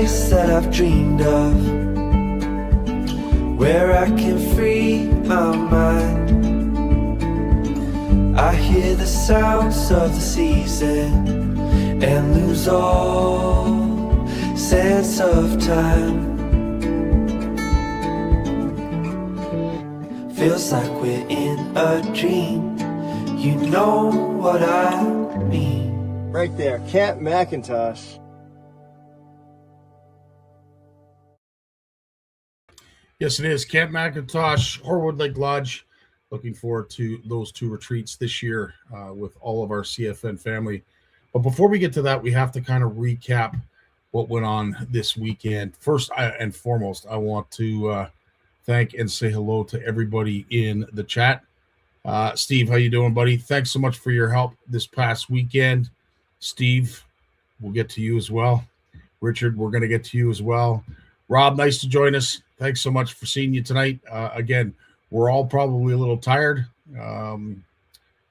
place that I've dreamed of, where I can free my mind. I hear the sounds of the season and lose all sense of time. Feels like we're in a dream, you know what I mean. Right there, Camp McIntosh. Yes, it is. Camp McIntosh, Horwood Lake Lodge. Looking forward to those 2 retreats this year with all of our CFN family. But before we get to that, we have to kind of recap what went on this weekend. First and foremost, I want to thank and say hello to everybody in the chat. Steve, how you doing, buddy? Thanks so much for your help this past weekend. Steve, we'll get to you as well. Richard, we're going to get to you as well. Rob, nice to join us. Thanks so much for seeing you tonight. Again, we're all probably a little tired.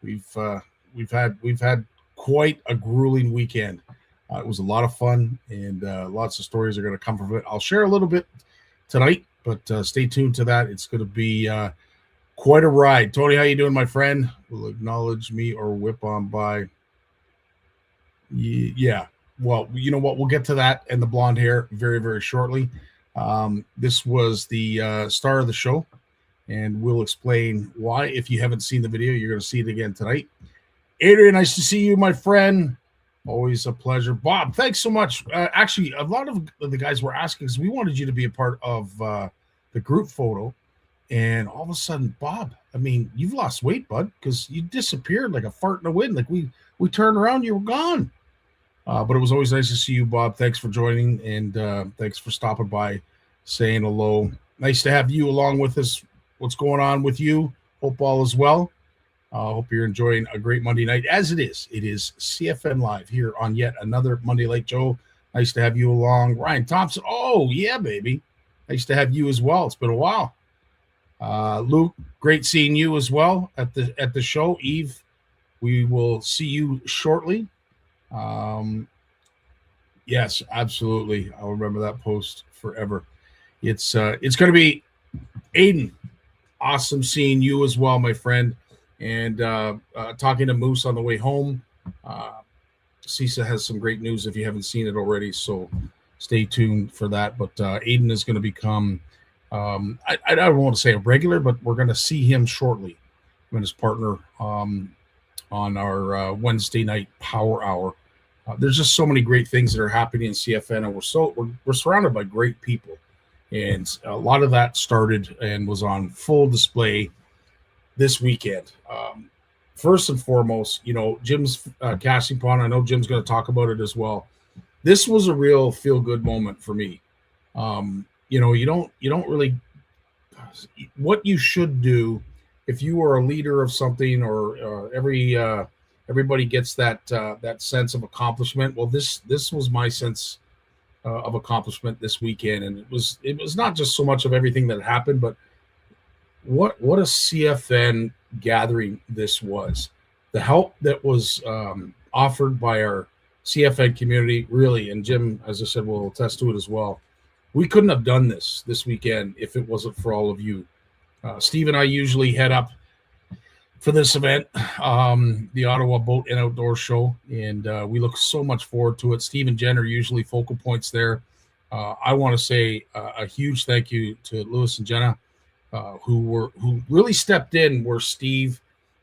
We've had quite a grueling weekend. It was a lot of fun, and lots of stories are going to come from it. I'll share a little bit tonight, but stay tuned to that. It's going to be quite a ride. Tony, how you doing, my friend? Will acknowledge me or whip on by. Yeah. Well, you know what? We'll get to that and the blonde hair very, very shortly. This was the star of the show, and we'll explain why. If you haven't seen the video, you're going to see it again tonight. Adrian, nice to see you, my friend. Always a pleasure. Bob, thanks so much. Actually, a lot of the guys were asking because we wanted you to be a part of the group photo, and all of a sudden, Bob, I mean, you've lost weight, bud, because you disappeared like a fart in the wind. Like we turned around, you were gone. But it was always nice to see you, Bob. Thanks for joining, and thanks for stopping by, saying hello. Nice to have you along with us. What's going on with you? Hope all is well. Hope you're enjoying a great Monday night, as it is. It is CFN Live here on yet another Monday Night. Joe, nice to have you along. Ryan Thompson, oh, yeah, baby. Nice to have you as well. It's been a while. Luke, great seeing you as well at the show. Eve, we will see you shortly. Yes, absolutely. I'll remember that post forever. It's going to be Aiden. Awesome seeing you as well, my friend. And talking to Moose on the way home. CISA has some great news if you haven't seen it already, so stay tuned for that. But Aiden is going to become, I don't want to say a regular, but we're going to see him shortly. Him and his partner on our Wednesday night Power Hour. There's just so many great things that are happening in CFN, and we're surrounded by great people. And a lot of that started and was on full display this weekend. First and foremost, you know, Jim's casting pond. I know Jim's going to talk about it as well. This was a real feel-good moment for me. You know, you don't really what you should do if you are a leader of something, or everybody gets that sense of accomplishment. Well, this was my sense of accomplishment this weekend, and it was not just so much of everything that happened, but what a CFN gathering this was. The help that was offered by our CFN community, really, and Jim, as I said, will attest to it as well. We couldn't have done this weekend if it wasn't for all of you. Steve and I usually head up for this event, the Ottawa Boat and Outdoor Show, and we look so much forward to it. Steve and Jen are usually focal points there. I want to say a huge thank you to Lewis and Jenna, who really stepped in where Steve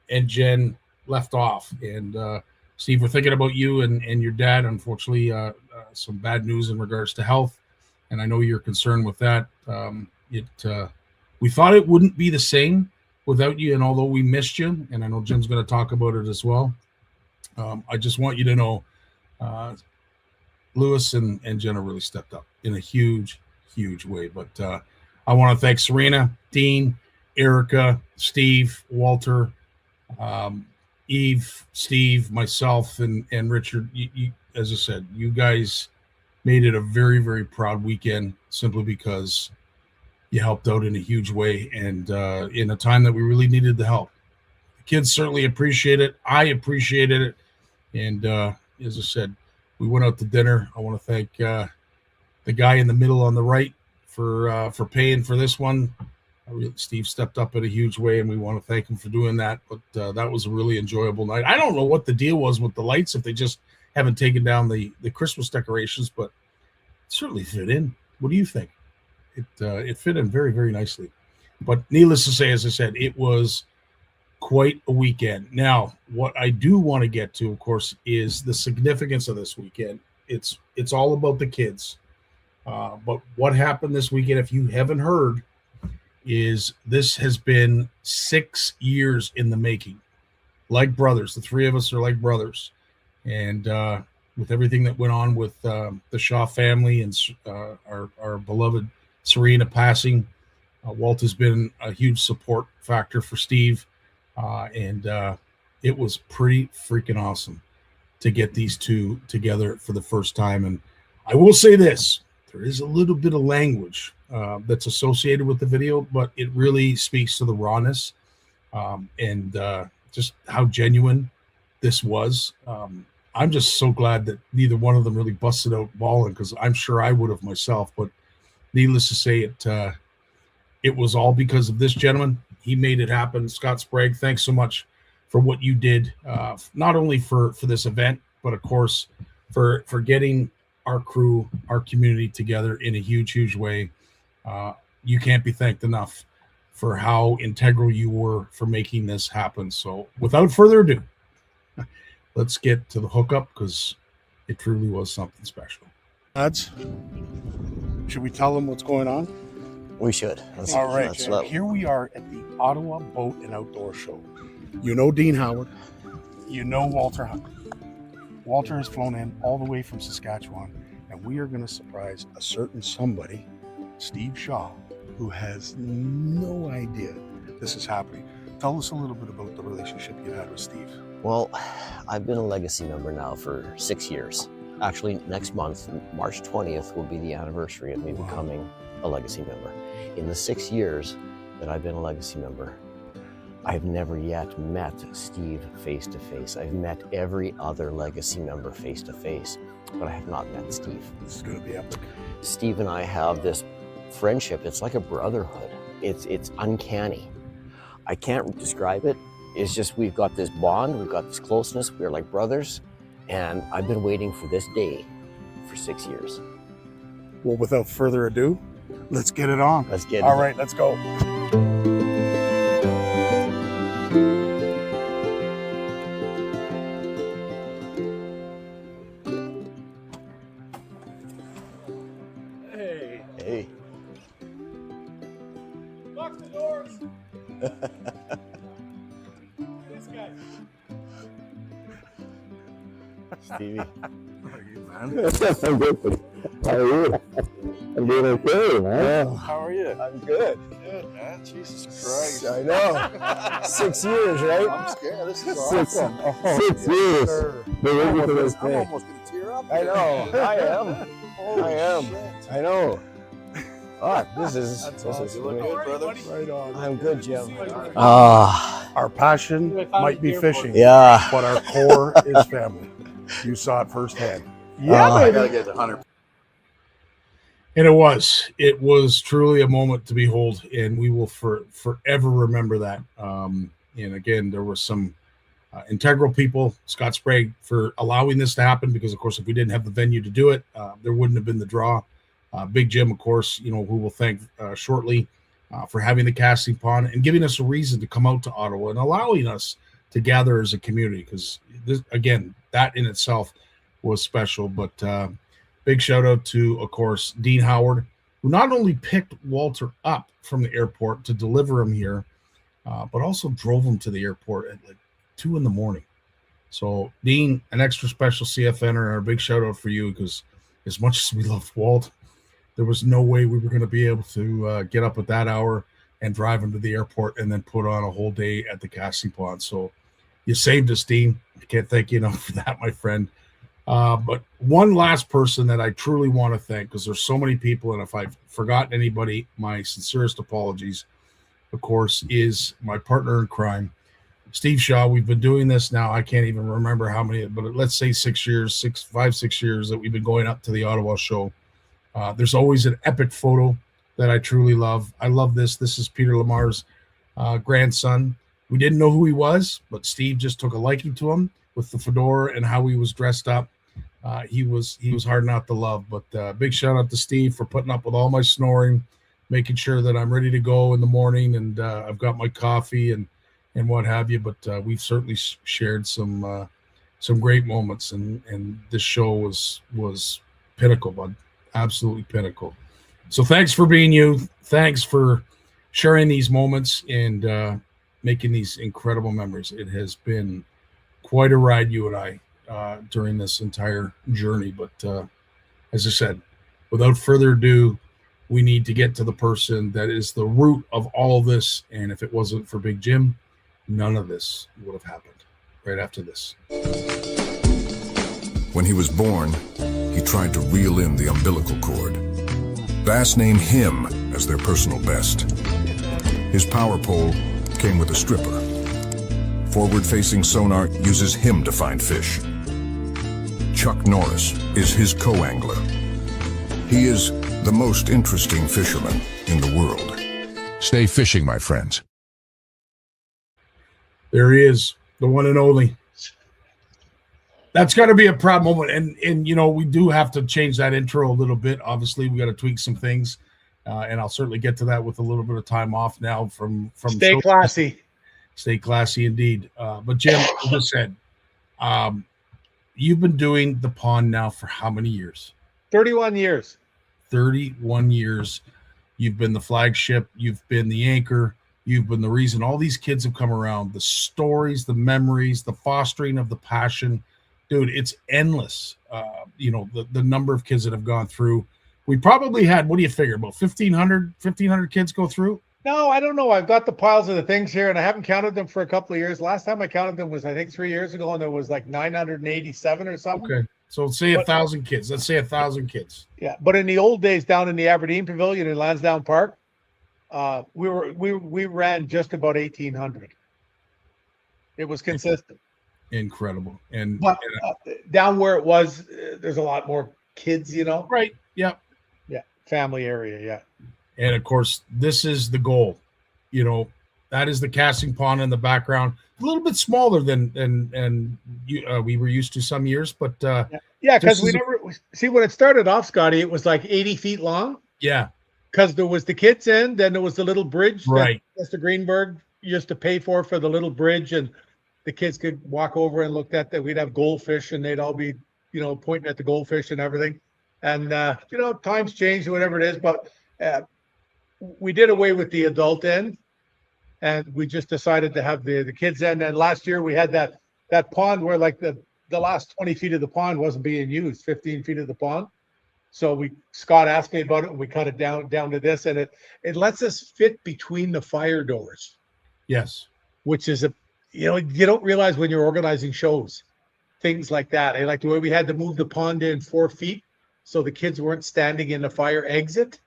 and Jen left off. And Steve, we're thinking about you and your dad. Unfortunately, some bad news in regards to health, and I know you're concerned with that. We thought it wouldn't be the same without you, and although we missed you, and I know Jim's going to talk about it as well, I just want you to know Lewis and Jenna really stepped up in a huge, huge way. But I want to thank Serena, Dean, Erica, Steve, Walter, Eve, Steve, myself, and Richard. You, as I said, you guys made it a very, very proud weekend simply because you helped out in a huge way, and in a time that we really needed the help. The kids certainly appreciate it. I appreciated it. And as I said, we went out to dinner. I want to thank the guy in the middle on the right for paying for this one. Steve stepped up in a huge way, and we want to thank him for doing that. But that was a really enjoyable night. I don't know what the deal was with the lights, if they just haven't taken down the Christmas decorations, but it certainly fit in. What do you think? It fit in very, very nicely. But needless to say, as I said, it was quite a weekend. Now, what I do want to get to, of course, is the significance of this weekend. It's all about the kids. But what happened this weekend, if you haven't heard, is this has been 6 years in the making. Like brothers. The three of us are like brothers. And with everything that went on with the Shaw family and our beloved Serena passing, Walt has been a huge support factor for Steve. And it was pretty freaking awesome to get these two together for the first time. And I will say this, there is a little bit of language that's associated with the video, but it really speaks to the rawness and just how genuine this was. I'm just so glad that neither one of them really busted out bawling, because I'm sure I would have myself. But needless to say, it was all because of this gentleman. He made it happen. Scott Sprague, thanks so much for what you did, not only for this event, but of course for getting our crew, our community together in a huge, huge way. You can't be thanked enough for how integral you were for making this happen. So without further ado, let's get to the hookup, because it truly was something special. Lads, should we tell them what's going on? We should. All right. Here we are at the Ottawa Boat and Outdoor Show. You know Dean Howard. You know Walter Hunt. Walter has flown in all the way from Saskatchewan, and we are going to surprise a certain somebody, Steve Shaw, who has no idea this is happening. Tell us a little bit about the relationship you had with Steve. Well, I've been a legacy member now for 6 years. Actually, next month, March 20th, will be the anniversary of me becoming a legacy member. In the 6 years that I've been a legacy member, I've never yet met Steve face to face. I've met every other legacy member face to face, but I have not met Steve. This is going to be epic. Steve and I have this friendship. It's like a brotherhood. It's uncanny. I can't describe it. It's just, we've got this bond, we've got this closeness. We're like brothers, and I've been waiting for this day for 6 years. Well, without further ado, let's get it on. Let's get it All on. right, let's go. Hey. Lock the doors. This guy. Stevie. How are you, man? I'm good. How are you? I'm doing okay, man. How are you? I'm good. Good, man. Jesus Christ. I know. 6 years, right? I'm scared. This is Six- awesome. 6 years. Sir. Been waiting for this I'm day. almost going to tear up. I know. I am. Holy I am. shit. I know. Ah, this is You look good, brother. Right on. I'm good, Jim. Our passion might be fishing, Yeah. but our core is family. You saw it firsthand. I gotta get the 100. And it was truly a moment to behold, and we will forever remember that. And again, there were some integral people, Scott Sprague, for allowing this to happen, because of course, if we didn't have the venue to do it, there wouldn't have been the draw. Big Jim, of course, who we'll thank shortly, for having the casting pond and giving us a reason to come out to Ottawa and allowing us to gather as a community, because this, again, that in itself was special. But big shout out to, of course, Dean Howard, who not only picked Walter up from the airport to deliver him here, but also drove him to the airport at like 2 a.m. So Dean, an extra special CFNer, and a big shout out for you, because as much as we loved Walt, there was no way we were going to be able to get up at that hour and drive him to the airport and then put on a whole day at the casting pond. So you saved us, Dean. I can't thank you enough for that, my friend. But one last person that I truly want to thank, because there's so many people, and if I've forgotten anybody, my sincerest apologies, of course, is my partner in crime, Steve Shaw. We've been doing this now, I can't even remember how many, but let's say 6 years, 6 years that we've been going up to the Ottawa show. There's always an epic photo that I truly love. I love this. This is Peter Lamar's grandson. We didn't know who he was, but Steve just took a liking to him with the fedora and how he was dressed up. He was hard not to love. But big shout out to Steve for putting up with all my snoring, making sure that I'm ready to go in the morning, and I've got my coffee and what have you. But we've certainly shared some great moments, and this show was pinnacle, bud. Absolutely pinnacle. So thanks for being you. Thanks for sharing these moments and making these incredible memories. It has been quite a ride, you and I, during this entire journey. But as I said, without further ado, we need to get to the person that is the root of all this. And if it wasn't for Big Jim, none of this would have happened. Right after this. When he was born, he tried to reel in the umbilical cord. Bass named him as their personal best. His power pole came with a stripper. Forward-facing sonar uses him to find fish. Chuck Norris is his co-angler. He is the most interesting fisherman in the world. Stay fishing, my friends. There he is, the one and only. That's got to be a proud moment. And you know, we do have to change that intro a little bit. Obviously, we got to tweak some things. And I'll certainly get to that with a little bit of time off now from Stay classy. Stay classy indeed. But Jim, as I said, you've been doing the pond now for how many years? 31 years. 31 years. You've been the flagship. You've been the anchor. You've been the reason all these kids have come around. The stories, the memories, the fostering of the passion. Dude, it's endless. You know, the number of kids that have gone through. We probably had, what do you figure, about 1,500 kids go through? No, I don't know. I've got the piles of the things here, and I haven't counted them for a couple of years. Last time I counted them was, I think, 3 years ago, and there was like 987 or something. Okay, so let's say 1,000 kids. Let's say 1,000 kids. Yeah, but in the old days, down in the Aberdeen Pavilion in Lansdowne Park, we ran just about 1,800. It was consistent. Incredible. And but down where it was, there's a lot more kids, you know. Right. Yep. Yeah. Family area. Yeah. And of course, this is the goal. You know, that is the casting pond in the background. A little bit smaller than we were used to some years, but yeah, because we never see when it started off, Scotty. It was like 80 feet long. Yeah. Because there was the kids' end, then there was the little bridge right. that Mr. Greenberg used to pay for the little bridge, and the kids could walk over and look at that. We'd have goldfish, and they'd all be, you know, pointing at the goldfish and everything. And you know, times change, whatever it is, but we did away with the adult end, and we just decided to have the kids end. And last year we had that pond where like the last 20 feet of the pond wasn't being used, 15 feet of the pond. So Scott asked me about it, and we cut it down to this, and it lets us fit between the fire doors. Yes. Which is you know, you don't realize when you're organizing shows, things like that. And like the way we had to move the pond in 4 feet so the kids weren't standing in the fire exit.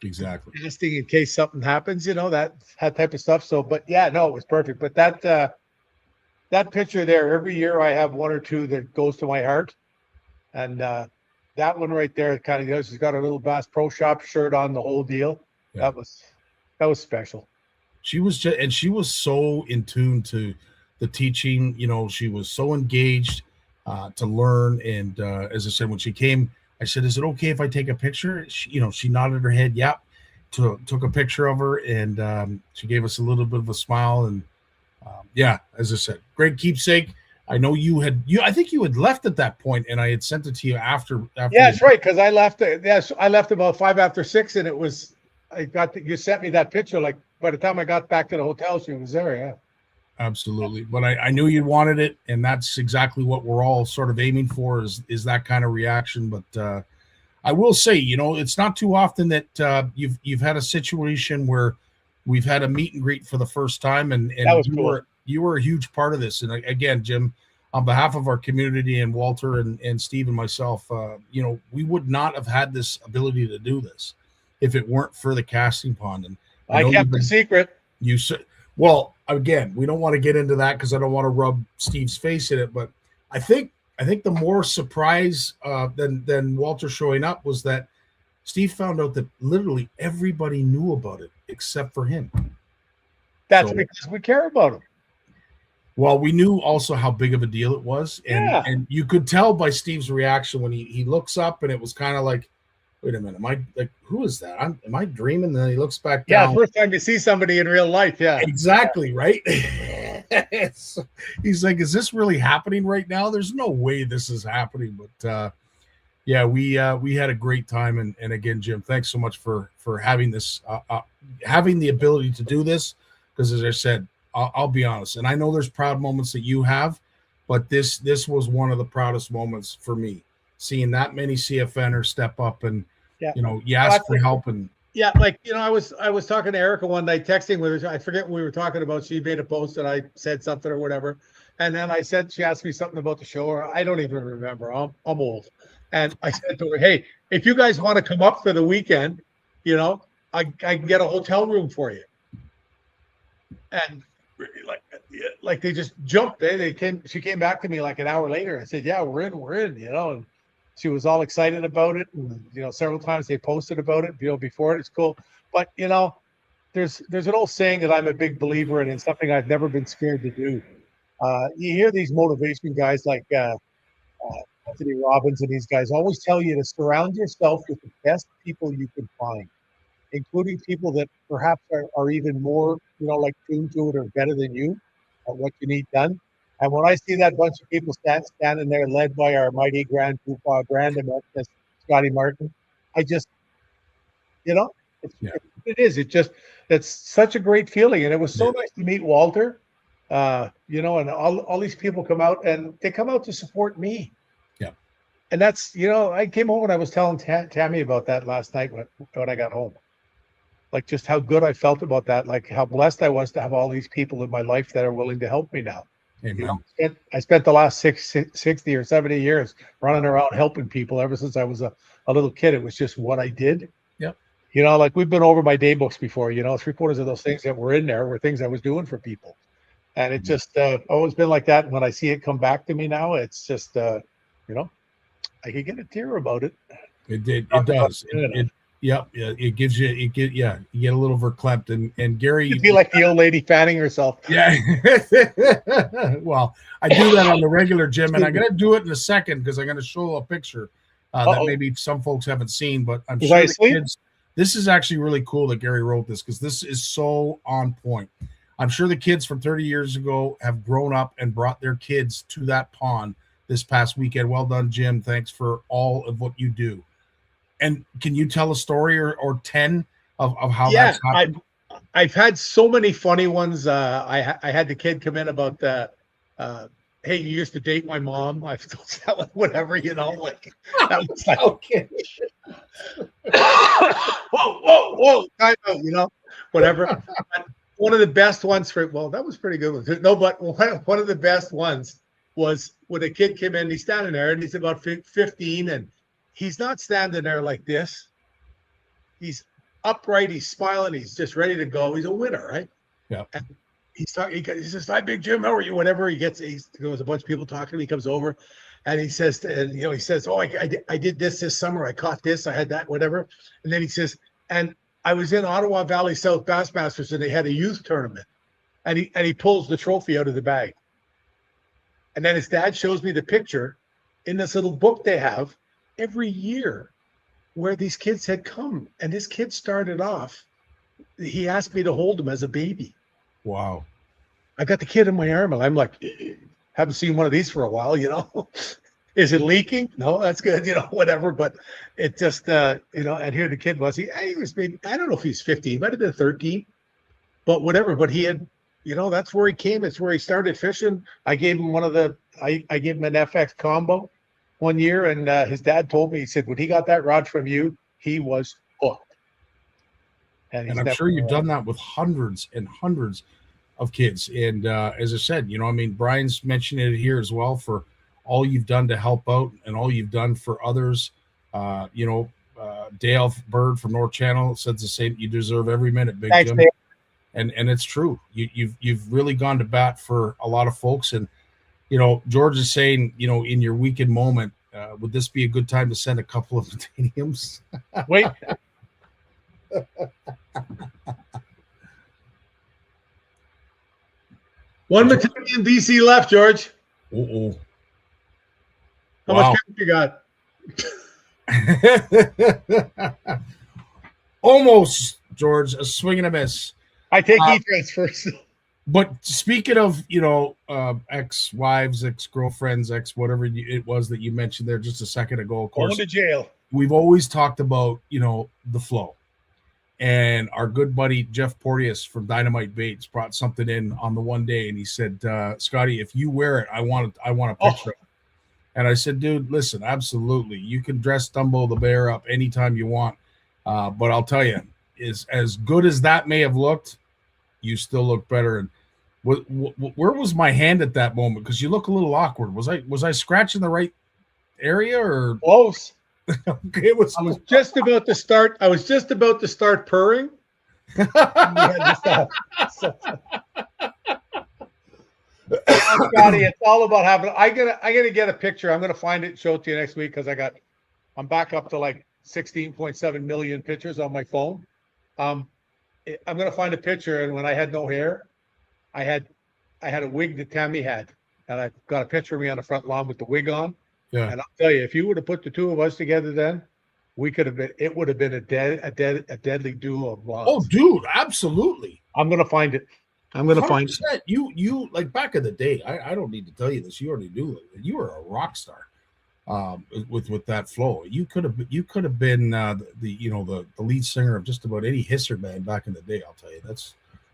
Exactly. Just in case something happens, you know, that type of stuff. So, but yeah, no, it was perfect. But that picture there, every year I have one or two that goes to my heart. And that one right there kind of goes, she's got a little Bass Pro Shop shirt on, the whole deal. Yeah. That was special. She was she was so in tune to the teaching, you know, she was so engaged to learn. And as I said, when she came, I said, is it okay if I take a picture? She nodded her head. Yep. Took a picture of her, and she gave us a little bit of a smile. And yeah, as I said, great keepsake. I know I think you had left at that point, and I had sent it to you after. Yeah, that's right. Because I left. Yes, I left about 5 after 6, and it was. You sent me that picture. Like by the time I got back to the hotel, she was there. Yeah, absolutely. But I knew you wanted it, and that's exactly what we're all sort of aiming for is that kind of reaction. But I will say, you know, it's not too often that you've had a situation where we've had a meet and greet for the first time, and that was cool. You were a huge part of this. And again, Jim, on behalf of our community and Walter and Steve and myself, you know, we would not have had this ability to do this if it weren't for the casting pond. And I kept the secret. You said, well, again, we don't want to get into that because I don't want to rub Steve's face in it. But I think the more surprise than Walter showing up was that Steve found out that literally everybody knew about it except for him. That's So- because we care about him. Well, we knew also how big of a deal it was, and Yeah. and you could tell by Steve's reaction when he looks up, and it was kind of like, wait a minute, am I like, who is that? Am I dreaming? And then he looks back Yeah, down. first time you see somebody in real life. Yeah. Exactly, right? He's like, is this really happening right now? There's no way this is happening. But yeah, we had a great time, and again, Jim, thanks so much for having this, having the ability to do this, because as I said, I'll be honest, and I know there's proud moments that you have, but this was one of the proudest moments for me, seeing that many CFNers step up and Yeah. you ask for help. And Yeah, like I was talking to Erica one night, texting with her. I forget what we were talking about. She made a post and I said something or whatever, and then she asked me something about the show, or I don't even remember. I'm old, and I said to her, "Hey, if you guys want to come up for the weekend, I can get a hotel room for you." And like they just jumped. She came back to me like an hour later. I said, "Yeah, we're in," and she was all excited about it. And, several times they posted about it, before it. It's cool. But, there's an old saying that I'm a big believer in, and something I've never been scared to do. You hear these motivation guys like Anthony Robbins and these guys always tell you to surround yourself with the best people you can find, including people that perhaps are even more, like tuned to it or better than you at what you need done. And when I see that bunch of people standing there, led by our mighty Grand Poobah, Grand Emeritus Scotty Martin, I just, it is. It's such a great feeling. And it was so nice to meet Walter, and all these people come out, and they come out to support me. Yeah. And that's, I came home and I was telling Tammy about that last night when I got home. Like just how good I felt about that, like how blessed I was to have all these people in my life that are willing to help me now. amen. I spent the last 60 or 70 years running around helping people ever since I was a little kid. It was just what I did. Yep. Like we've been over my day books before, 3/4 of those things that were in there were things I was doing for people. And it just always been like that. When I see it come back to me now, it's just, I could get a tear about it. It does. Yep. Yeah, it gives you, you get a little verklempt, and Gary, You'd be like the old lady fanning herself. yeah. Well, I do that on the regular, Jim, and I'm going to do it in a second because I'm going to show a picture that maybe some folks haven't seen, but I'm Was sure I the asleep? kids, this is actually really cool that Gary wrote this, because this is so on point. I'm sure the kids from 30 years ago have grown up and brought their kids to that pond this past weekend. Well done, Jim. Thanks for all of what you do. And can you tell a story or 10 of how that's happened? I've had so many funny ones. I had the kid come in about hey, you used to date my mom. I've told that whatever, like that was like, okay. whoa, time out, whatever. One of the best ones that was pretty good one. No, but one of the best ones was when a kid came in. He's standing there and he's about 15, and he's not standing there like this. He's upright. He's smiling. He's just ready to go. He's a winner, right? Yeah. And he's talking. He says, "Hi, Big Jim. How are you?" Whatever. There's a bunch of people talking to him. He comes over, and he says, "Oh, I did this summer. I caught this. I had that. Whatever." And then he says, "And I was in Ottawa Valley South Bassmasters, and they had a youth tournament." And he pulls the trophy out of the bag. And then his dad shows me the picture in this little book they have every year where these kids had come. And this kid started off, he asked me to hold him as a baby. Wow. I got the kid in my arm and I'm like, haven't seen one of these for a while, Is it leaking? No, that's good, whatever. But it just, and here the kid was, he was maybe, I don't know if he's 15, might have been 13, but whatever. But he had, that's where he came. It's where he started fishing. I gave him I gave him an FX combo one year, and his dad told me, he said, when he got that rod from you, he was hooked. And I'm sure you've done that with hundreds and hundreds of kids. And as I said, Brian's mentioned it here as well, for all you've done to help out and all you've done for others. Dale Bird from North Channel says the same. You deserve every minute, Big Thanks, Jim. Dale. And it's true. You've really gone to bat for a lot of folks. And George is saying, in your weekend moment, would this be a good time to send a couple of titaniums? Wait. One battalion DC left, George. Uh-oh. How Wow. much cash you got? Almost, George, a swing and a miss. I take e-transfers. But speaking of, ex-wives, ex-girlfriends, whatever it was that you mentioned there just a second ago, of Going course, to jail. we've always talked about, the flow. And our good buddy Jeff Porteous from Dynamite Baits brought something in on the one day, and he said, Scotty, if you wear it, I want a picture of it. And I said, dude, listen, absolutely. You can dress Dumbo the Bear up anytime you want. But I'll tell you, is as good as that may have looked, you still look better. And where was my hand at that moment? Because you look a little awkward. Was I scratching the right area or? Close. Okay, it was. I was just about to start. Purring. And we had to stop. Scotty, it's all about having. I'm gonna get a picture. I'm gonna find it and show it to you next week because I'm back up to like 16.7 million pictures on my phone. I'm gonna find a picture, and when I had no hair, I had a wig that Tammy had, and I got a picture of me on the front lawn with the wig on. Yeah. And I'll tell you, if you would have put the two of us together, then it would have been a deadly duo of blondes. Oh, dude, absolutely. I'm gonna find it. I'm gonna find it. You like back in the day. I don't need to tell you this. You already knew it. You were a rock star. With that flow, you could have been the lead singer of just about any hisser band back in the day. I'll tell you,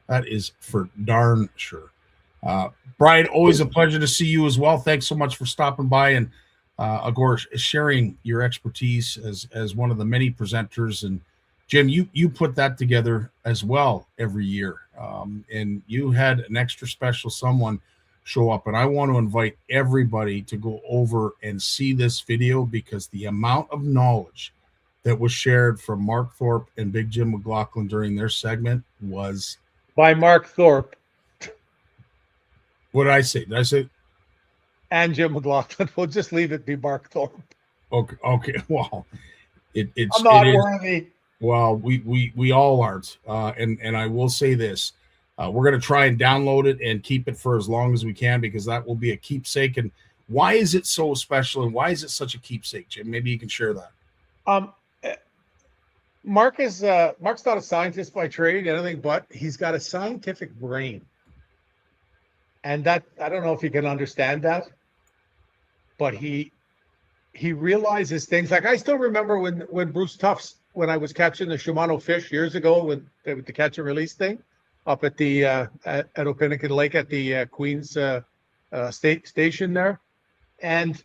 that is for darn sure. Brian, always a pleasure to see you as well. Thanks so much for stopping by and of course sharing your expertise as one of the many presenters. And Jim, you put that together as well every year, and you had an extra special someone show up, and I want to invite everybody to go over and see this video because the amount of knowledge that was shared from Mark Thorpe and Big Jim McLaughlin during their segment was By Mark Thorpe what did I say? Did I say? and Jim McLaughlin. We'll just leave it be Mark Thorpe. Okay. Well, it's I'm not it is, worthy. well, we all aren't, and I will say this. We're going to try and download it and keep it for as long as we can because that will be a keepsake. And why is it so special and why is it such a keepsake, Jim? Maybe you can share that. Mark's not a scientist by trade, anything but he's got a scientific brain. And that, I don't know if you can understand that, but he realizes things. Like I still remember when Bruce Tufts, when I was catching the Shimano fish years ago with the catch and release thing up at the at Opinican Lake at the Queens station there, and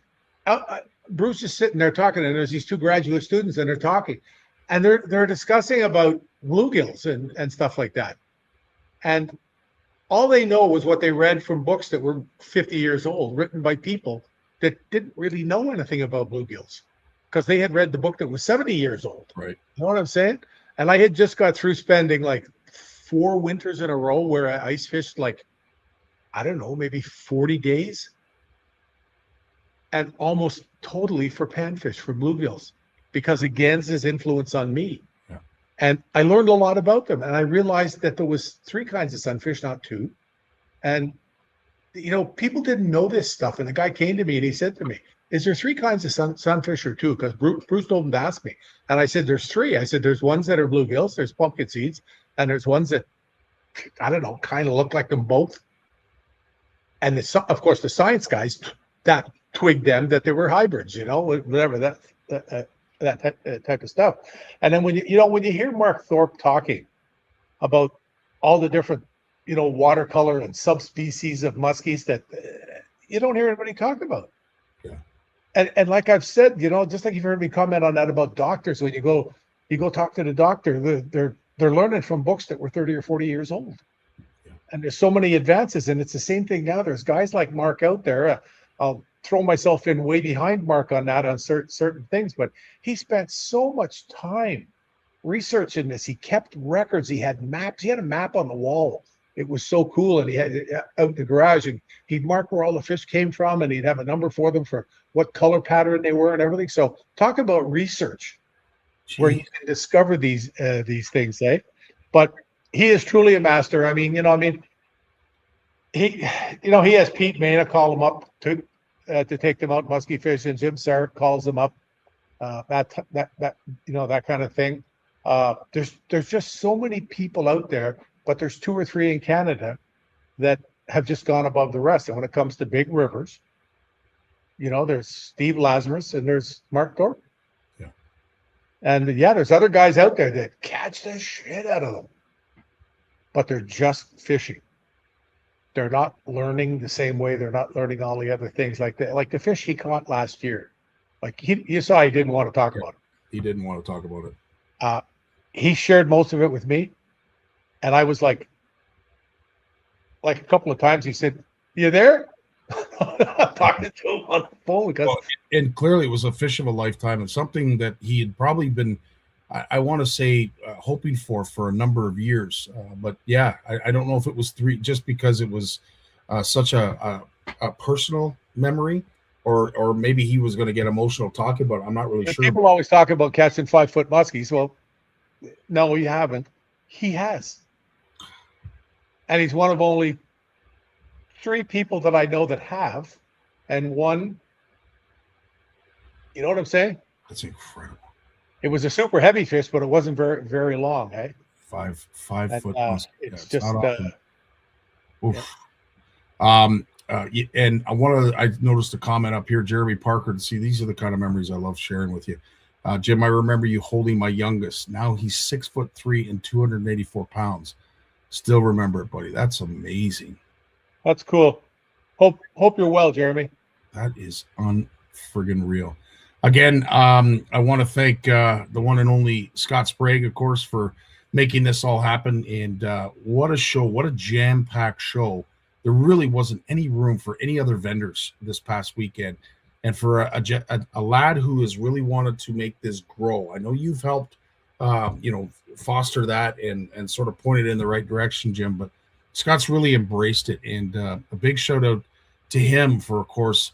Bruce is sitting there talking, and there's these two graduate students, and they're talking, and they're discussing about bluegills and stuff like that, and all they know was what they read from books that were 50 years old, written by people that didn't really know anything about bluegills because they had read the book that was 70 years old. Right. You know what I'm saying? And I had just got through spending like 4 winters in a row where I ice fished like, I don't know, maybe 40 days. And almost totally for panfish, for bluegills, because of Gans's influence on me. Yeah. And I learned a lot about them. And I realized that there was 3 kinds of sunfish, not 2. And, people didn't know this stuff. And the guy came to me and he said to me, is there 3 kinds of sunfish or 2? Because Bruce told him to ask me. And I said, there's 3. I said, there's ones that are bluegills, there's pumpkin seeds, and there's ones that, I don't know, kind of look like them both. And of course, the science guys that twigged them that they were hybrids, whatever that type of stuff. And then when you hear Mark Thorpe talking about all the different, watercolor and subspecies of muskies that you don't hear anybody talk about. Yeah. And like I've said, just like you've heard me comment on that about doctors, when you go talk to the doctor, they're learning from books that were 30 or 40 years old. Yeah. And there's so many advances, and it's the same thing now. There's guys like Mark out there. I'll throw myself in way behind Mark on that on certain things, but he spent so much time researching this. He kept records. He had maps. He had a map on the wall it was so cool. And he had it out in the garage, and he'd mark where all the fish came from, and he'd have a number for them for what color pattern they were and everything. So talk about research where you can discover these things, eh? But he is truly a master. I mean, he has Pete Mena call him up to take them out musky fish, and Jim Sarek calls them up, that kind of thing. There's just so many people out there, but there's 2 or 3 in Canada that have just gone above the rest. And when it comes to big rivers, there's Steve Lazarus and there's Mark Thornton. Yeah. And there's other guys out there that catch the shit out of them, but they're just fishing. They're not learning the same way. They're not learning all the other things like that. Like the fish he caught last year. Like you saw, he didn't want to talk about it. He didn't want to talk about it. He shared most of it with me. And I was like a couple of times he said, "You there?" I'm talking to him on the phone because and clearly it was a fish of a lifetime and something that he had probably been, I want to say, hoping for a number of years. But yeah, I don't know if it was 3 just because it was such a personal memory, or maybe he was going to get emotional talking about it. I'm not really sure. People always talk about catching 5-foot muskies. Well, no, you haven't. He has. And he's one of only 3 people that I know that have, and one, you know what I'm saying? That's incredible. It was a super heavy fish, but it wasn't very, very long, eh? 5 And, foot. it's just, not often. Oof. And I noticed a comment up here, Jeremy Parker, to see these are the kind of memories I love sharing with you. Jim, I remember you holding my youngest. Now he's 6'3" and 284 pounds. Still remember it, buddy. That's amazing. That's cool. Hope you're well, Jeremy. That is unfriggin' real. Again, I want to thank the one and only Scott Sprague, of course, for making this all happen. And what a show. What a jam-packed show. There really wasn't any room for any other vendors this past weekend. And for a lad who has really wanted to make this grow, I know you've helped, foster that and sort of point it in the right direction, Jim. But Scott's really embraced it, and a big shout out to him for, of course,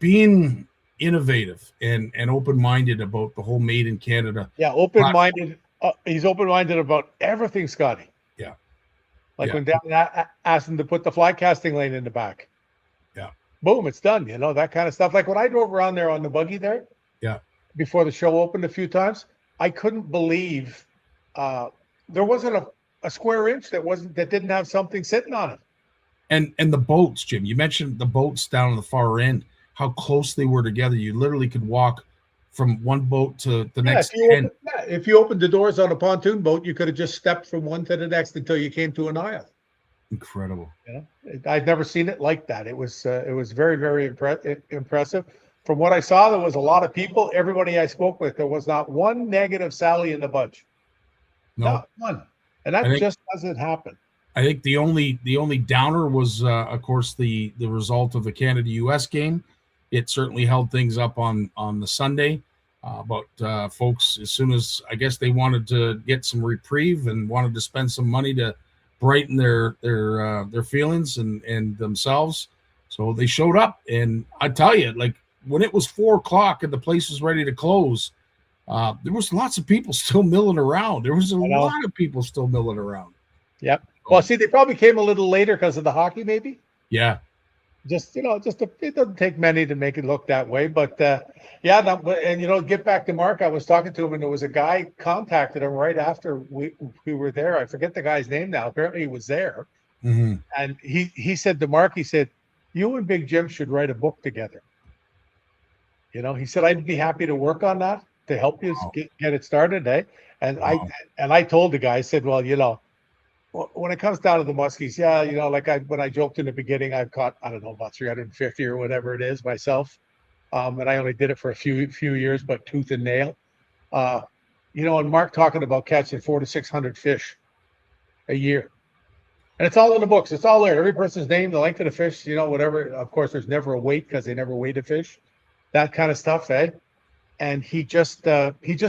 being innovative and open-minded about the whole Made in Canada. Yeah, open-minded. He's open-minded about everything, Scotty. Yeah. Like when Dan asked him to put the fly casting lane in the back. Yeah. Boom, it's done. That kind of stuff. Like when I drove around there on the buggy there. Yeah. Before the show opened a few times, I couldn't believe there wasn't a square inch that didn't have something sitting on it. And the boats, Jim. You mentioned the boats down on the far end, how close they were together. You literally could walk from one boat to the next. If you opened the doors on a pontoon boat, you could have just stepped from one to the next until you came to an aisle. Incredible. I'd never seen it like that. It was very, very impressive. From what I saw, there was a lot of people. Everybody I spoke with, there was not one negative Sally in the bunch. No. Not one. And that just doesn't happen. I think the only downer was, of course, the result of the Canada-US game. It certainly held things up on the Sunday. But folks, as soon as I guess they wanted to get some reprieve and wanted to spend some money to brighten their feelings and themselves, so they showed up. And I tell you, like when it was 4:00 and the place was ready to close, there was lots of people still milling around. There was a lot of people still milling around. Yep. Well, see, they probably came a little later because of the hockey, maybe. Yeah. It doesn't take many to make it look that way, but get back to Mark. I was talking to him, and there was a guy contacted him right after we were there. I forget the guy's name now. Apparently, he was there, and he said to Mark, he said, "You and Big Jim should write a book together." He said, "I'd be happy to work on that to help you get it started." And I told the guy, I said, "Well, when it comes down to the muskies, when I joked in the beginning, I've caught, I don't know, about 350 or whatever it is myself. And I only did it for a few years, but tooth and nail. And Mark talking about catching 400 to 600 fish a year. And it's all in the books. It's all there. Every person's name, the length of the fish, whatever. Of course, there's never a weight because they never weigh a fish. That kind of stuff, And he just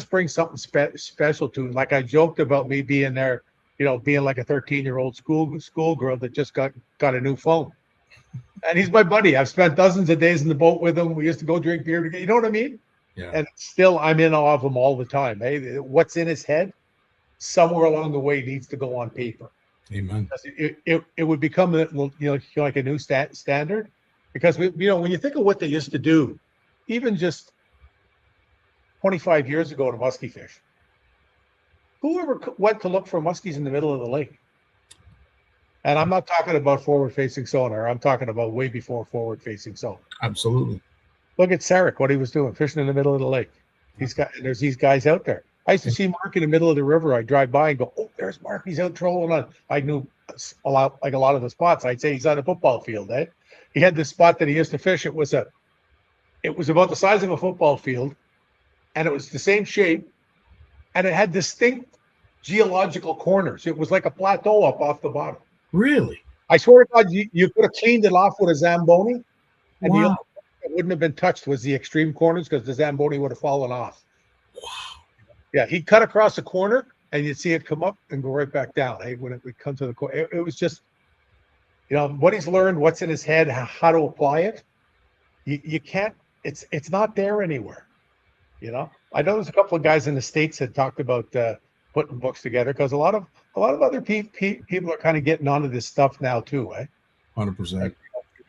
brings something special to him. Like I joked about me being there being like a 13-year-old schoolgirl that just got a new phone. And he's my buddy. I've spent dozens of days in the boat with him. We used to go drink beer together. You know what I mean? Yeah. And still, I'm in awe of him all the time. Hey, what's in his head, somewhere along the way, needs to go on paper. Amen. It would become like a new standard, because when you think of what they used to do, even just 25 years ago to muskie fish, whoever went to look for muskies in the middle of the lake? And I'm not talking about forward-facing sonar. I'm talking about way before forward-facing sonar. Absolutely. Look at Sarek, what he was doing, fishing in the middle of the lake. There's these guys out there. I used to see Mark in the middle of the river. I'd drive by and go, "Oh, there's Mark. He's out trolling on." I knew a lot of the spots. I'd say he's on a football field. He had this spot that he used to fish. It was about the size of a football field, and it was the same shape, and it had distinct geological corners. It was like a plateau up off the bottom. Really? I swear to God, you could have cleaned it off with a Zamboni, and the Wow. only thing that wouldn't have been touched was the extreme corners, because the Zamboni would have fallen off. Wow. Yeah, he'd cut across the corner, and you'd see it come up and go right back down. When it would come to the corner, it was just, what he's learned, what's in his head, how to apply it. You can't. It's not there anywhere. I know there's a couple of guys in the States that talked about putting books together, because a lot of other people are kind of getting onto this stuff now too, 100%.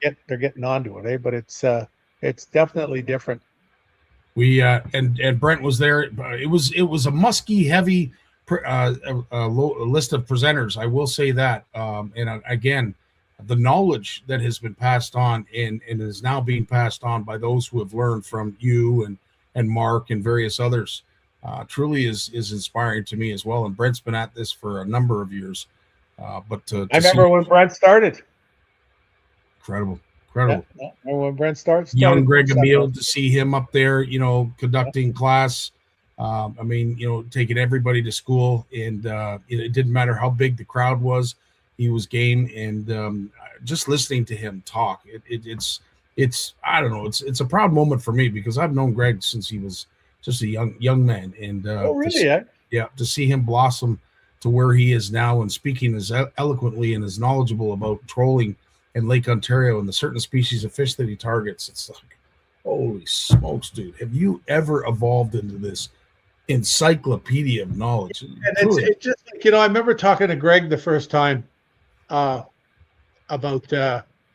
They're getting onto it, but it's definitely different. We and Brent was there. It was a musky heavy list of presenters. I will say that. And again, the knowledge that has been passed on and is now being passed on by those who have learned from you and Mark and various others truly is inspiring to me as well. And Brent's been at this for a number of years. But to I remember when Brent started. Incredible. Yeah, when Brent started. Young Greg Emile, to see him up there, conducting class. Taking everybody to school, and it didn't matter how big the crowd was. He was game, and just listening to him talk, it's I don't know, it's a proud moment for me, because I've known Greg since he was just a young man, and to see him blossom to where he is now, and speaking as eloquently and as knowledgeable about trolling in Lake Ontario and the certain species of fish that he targets. It's like, holy smokes, dude! Have you ever evolved into this encyclopedia of knowledge? And it's just like, I remember talking to Greg the first time about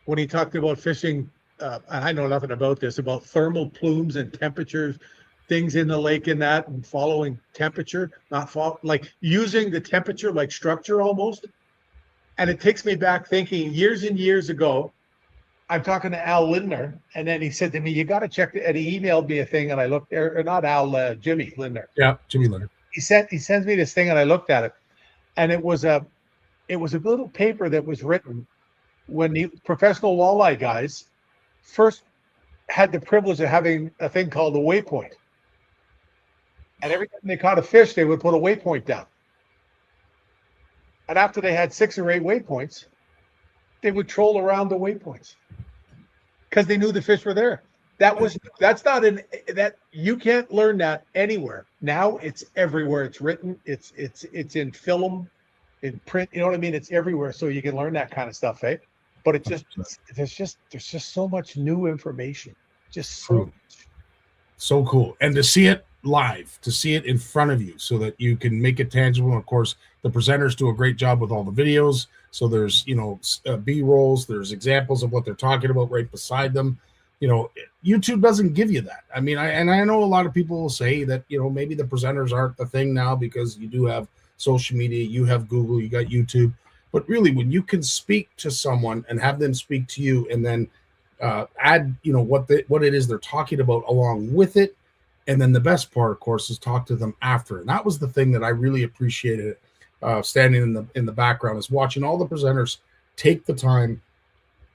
when he talked about fishing, and I know nothing about this, about thermal plumes and temperatures, things in the lake and that, and following temperature, like using the temperature like structure almost. And it takes me back thinking years and years ago, I'm talking to Al Lindner, and then he said to me, "You got to check it." And he emailed me a thing, and I looked, or not Al, Jimmy Lindner. Yeah, Jimmy Lindner. He sends me this thing, and I looked at it, and it was a little paper that was written when the professional walleye guys first had the privilege of having a thing called a waypoint. And every time they caught a fish, they would put a waypoint down. And after they had 6 or 8 waypoints, they would troll around the waypoints because they knew the fish were there. That you can't learn that anywhere. Now it's everywhere. It's written. It's in film, in print. You know what I mean? It's everywhere, so you can learn that kind of stuff, eh? But there's just so much new information. Just so cool, and to see it live, to see it in front of you, so that you can make it tangible. And of course, the presenters do a great job with all the videos. So there's B-rolls, there's examples of what they're talking about right beside them. YouTube doesn't give you that. I mean, I know a lot of people will say that maybe the presenters aren't the thing now, because you do have social media, you have Google, you got YouTube. But really, when you can speak to someone and have them speak to you, and then add what it is they're talking about along with it, and then the best part, of course, is talk to them after. And that was the thing that I really appreciated. Standing in the background, is watching all the presenters take the time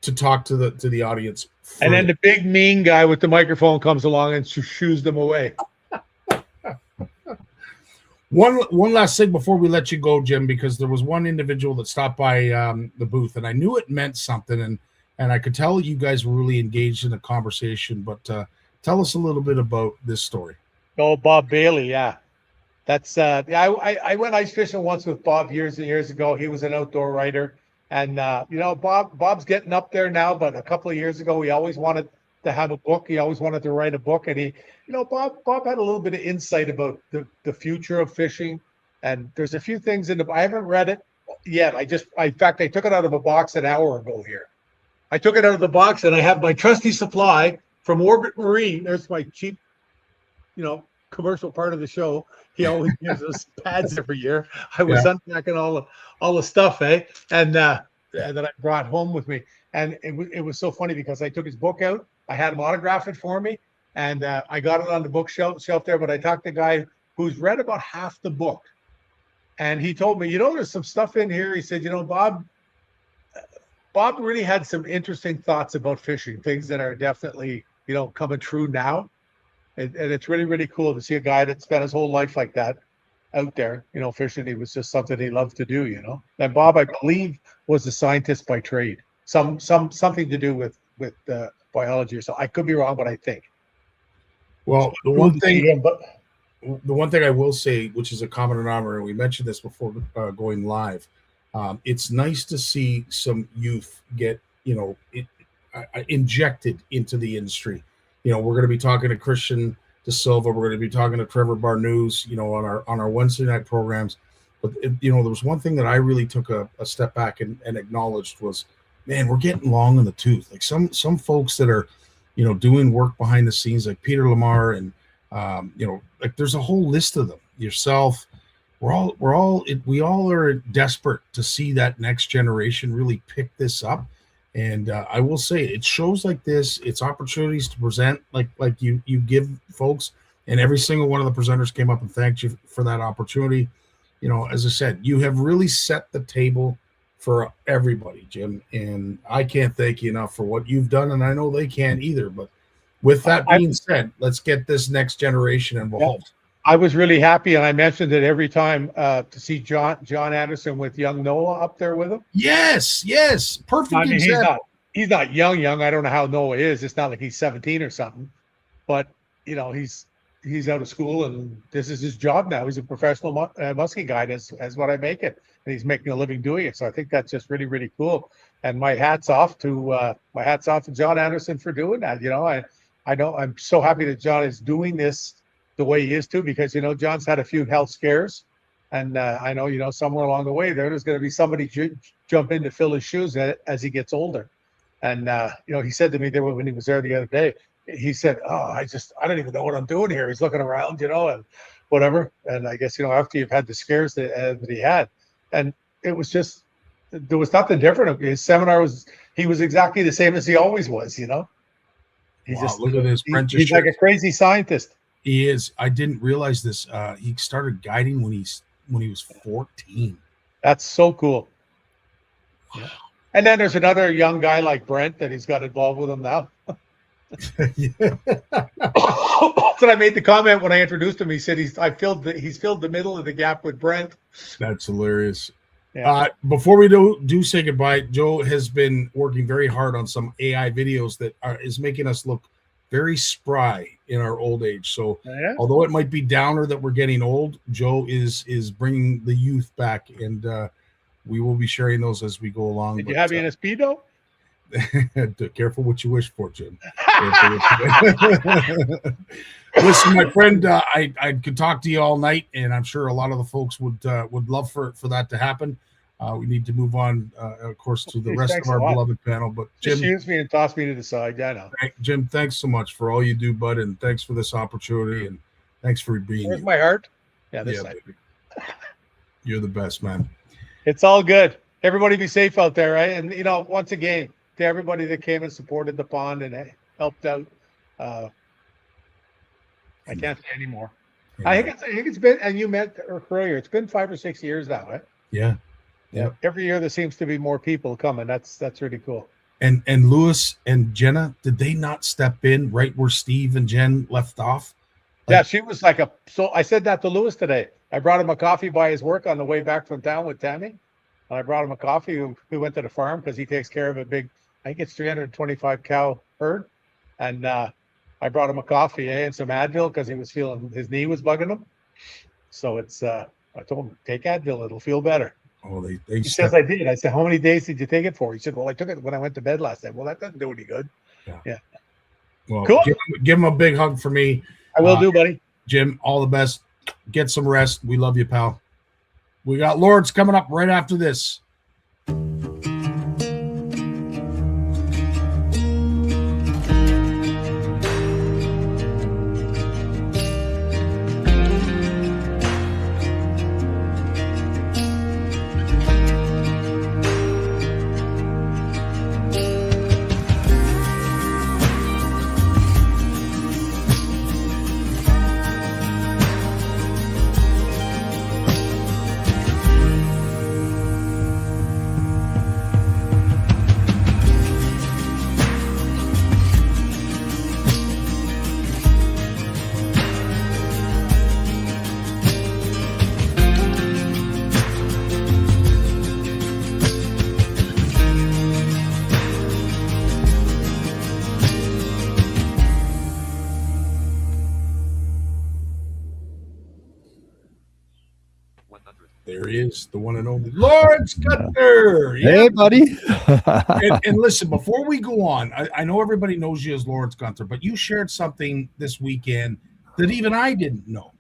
to talk to the audience. And then the big mean guy with the microphone comes along and shoos them away. One last thing before we let you go, Jim, because there was one individual that stopped by the booth, and I knew it meant something, and I could tell you guys were really engaged in the conversation. But tell us a little bit about this story. Oh, Bob Bailey, yeah. That's I went ice fishing once with Bob years and years ago. He was an outdoor writer, and Bob's getting up there now, but a couple of years ago he always wanted to have a book. He always wanted to write a book, and Bob had a little bit of insight about the future of fishing. And there's a few things I haven't read it yet. In fact, I took it out of a box an hour ago here. I took it out of the box, and I have my trusty supply from Orbit Marine. There's my cheap, commercial part of the show. He always gives us pads every year. I was unpacking all the stuff, and that I brought home with me. And it was so funny because I took his book out. I had him autograph it for me, and I got it on the bookshelf there. But I talked to a guy who's read about half the book, and he told me, there's some stuff in here. He said, Bob really had some interesting thoughts about fishing, things that are definitely coming true now. And it's really, really cool to see a guy that spent his whole life like that out there, fishing. It was just something he loved to do, And Bob, I believe, was a scientist by trade, something to do with biology or so. I could be wrong, but I think. Well, the one thing I will say, which is a common denominator, and we mentioned this before going live, it's nice to see some youth get, injected into the industry. We're going to be talking to Christian De Silva. We're going to be talking to Trevor Barnucz, on our Wednesday night programs. But, there was one thing that I really took a step back and acknowledged was, man, we're getting long in the tooth. Like some folks that are, doing work behind the scenes, like Peter Lamar and, like there's a whole list of them. Yourself, we all are desperate to see that next generation really pick this up. And I will say, it shows like this, it's opportunities to present like you give folks, and every single one of the presenters came up and thanked you for that opportunity. As I said, you have really set the table for everybody, Jim, and I can't thank you enough for what you've done, and I know they can't either. But with that being said, let's get this next generation involved. I was really happy, and I mentioned it every time to see John Anderson with young Noah up there with him. Yes, perfect. I mean, he's not young. I don't know how Noah is. It's not like he's 17 or something, but he's out of school, and this is his job now. He's a professional muskie guide, as what I make it, and he's making a living doing it. So I think that's just really, really cool. And my hat's off to John Anderson for doing that. I know I'm so happy that John is doing this the way he is too, because John's had a few health scares, and I know somewhere along the way there's going to be somebody jump in to fill his shoes as he gets older. And he said to me there when he was there the other day, he said, I don't even know what I'm doing here. He's looking around, and whatever. And I guess after you've had the scares that he had, and it was just, there was nothing different. His seminar he was exactly the same as he always was. Look at his apprenticeship. He's like a crazy scientist. He is. I didn't realize this. He started guiding when he was 14. That's so cool. Yeah. And then there's another young guy like Brent that he's got involved with him now. So I made the comment when I introduced him. He said he's filled the middle of the gap with Brent. That's hilarious. Yeah. Before we do say goodbye, Joe has been working very hard on some AI videos that is making us look very spry in our old age. So although it might be downer that we're getting old, Joe is bringing the youth back, and we will be sharing those as we go along. Did you have you in a Speedo? Careful what you wish for, Jim. Listen, my friend, I could talk to you all night, and I'm sure a lot of the folks would love for that to happen. We need to move on, of course, to the rest of our beloved panel. But Jim, just use me and toss me to the side. Yeah, I know. Jim, thanks so much for all you do, bud, and thanks for this opportunity, and thanks for being Where's here. my heart? Yeah, this side. Baby. You're the best, man. It's all good. Everybody be safe out there, right? And once again, to everybody that came and supported the pond and helped out. I can't say anymore. Yeah. I think it's been, and you met earlier, it's been 5 or 6 years now, right? Yeah. Every year there seems to be more people coming. That's really cool. And Lewis and Jenna, did they not step in right where Steve and Jen left off? Yeah, she was like so I said that to Lewis today. I brought him a coffee by his work on the way back from town with Tammy. And I brought him a coffee. We went to the farm because he takes care of a big, I think it's 325 cow herd. And I brought him a coffee and some Advil because he was feeling his knee was bugging him. So it's I told him, take Advil, it'll feel better. Oh, they He says I did. I said, how many days did you take it for? He said, well, I took it when I went to bed last night. Well, that doesn't do any good. Well, Cool. give him a big hug for me. I will do, buddy. Jim, all the best. Get some rest. We love you, pal. We got Lawrence coming up right after this. There he is, the one and only Lawrence Gunther. Hey, buddy. And listen, before we go on, I know everybody knows you as Lawrence Gunther, but you shared something this weekend that even I didn't know.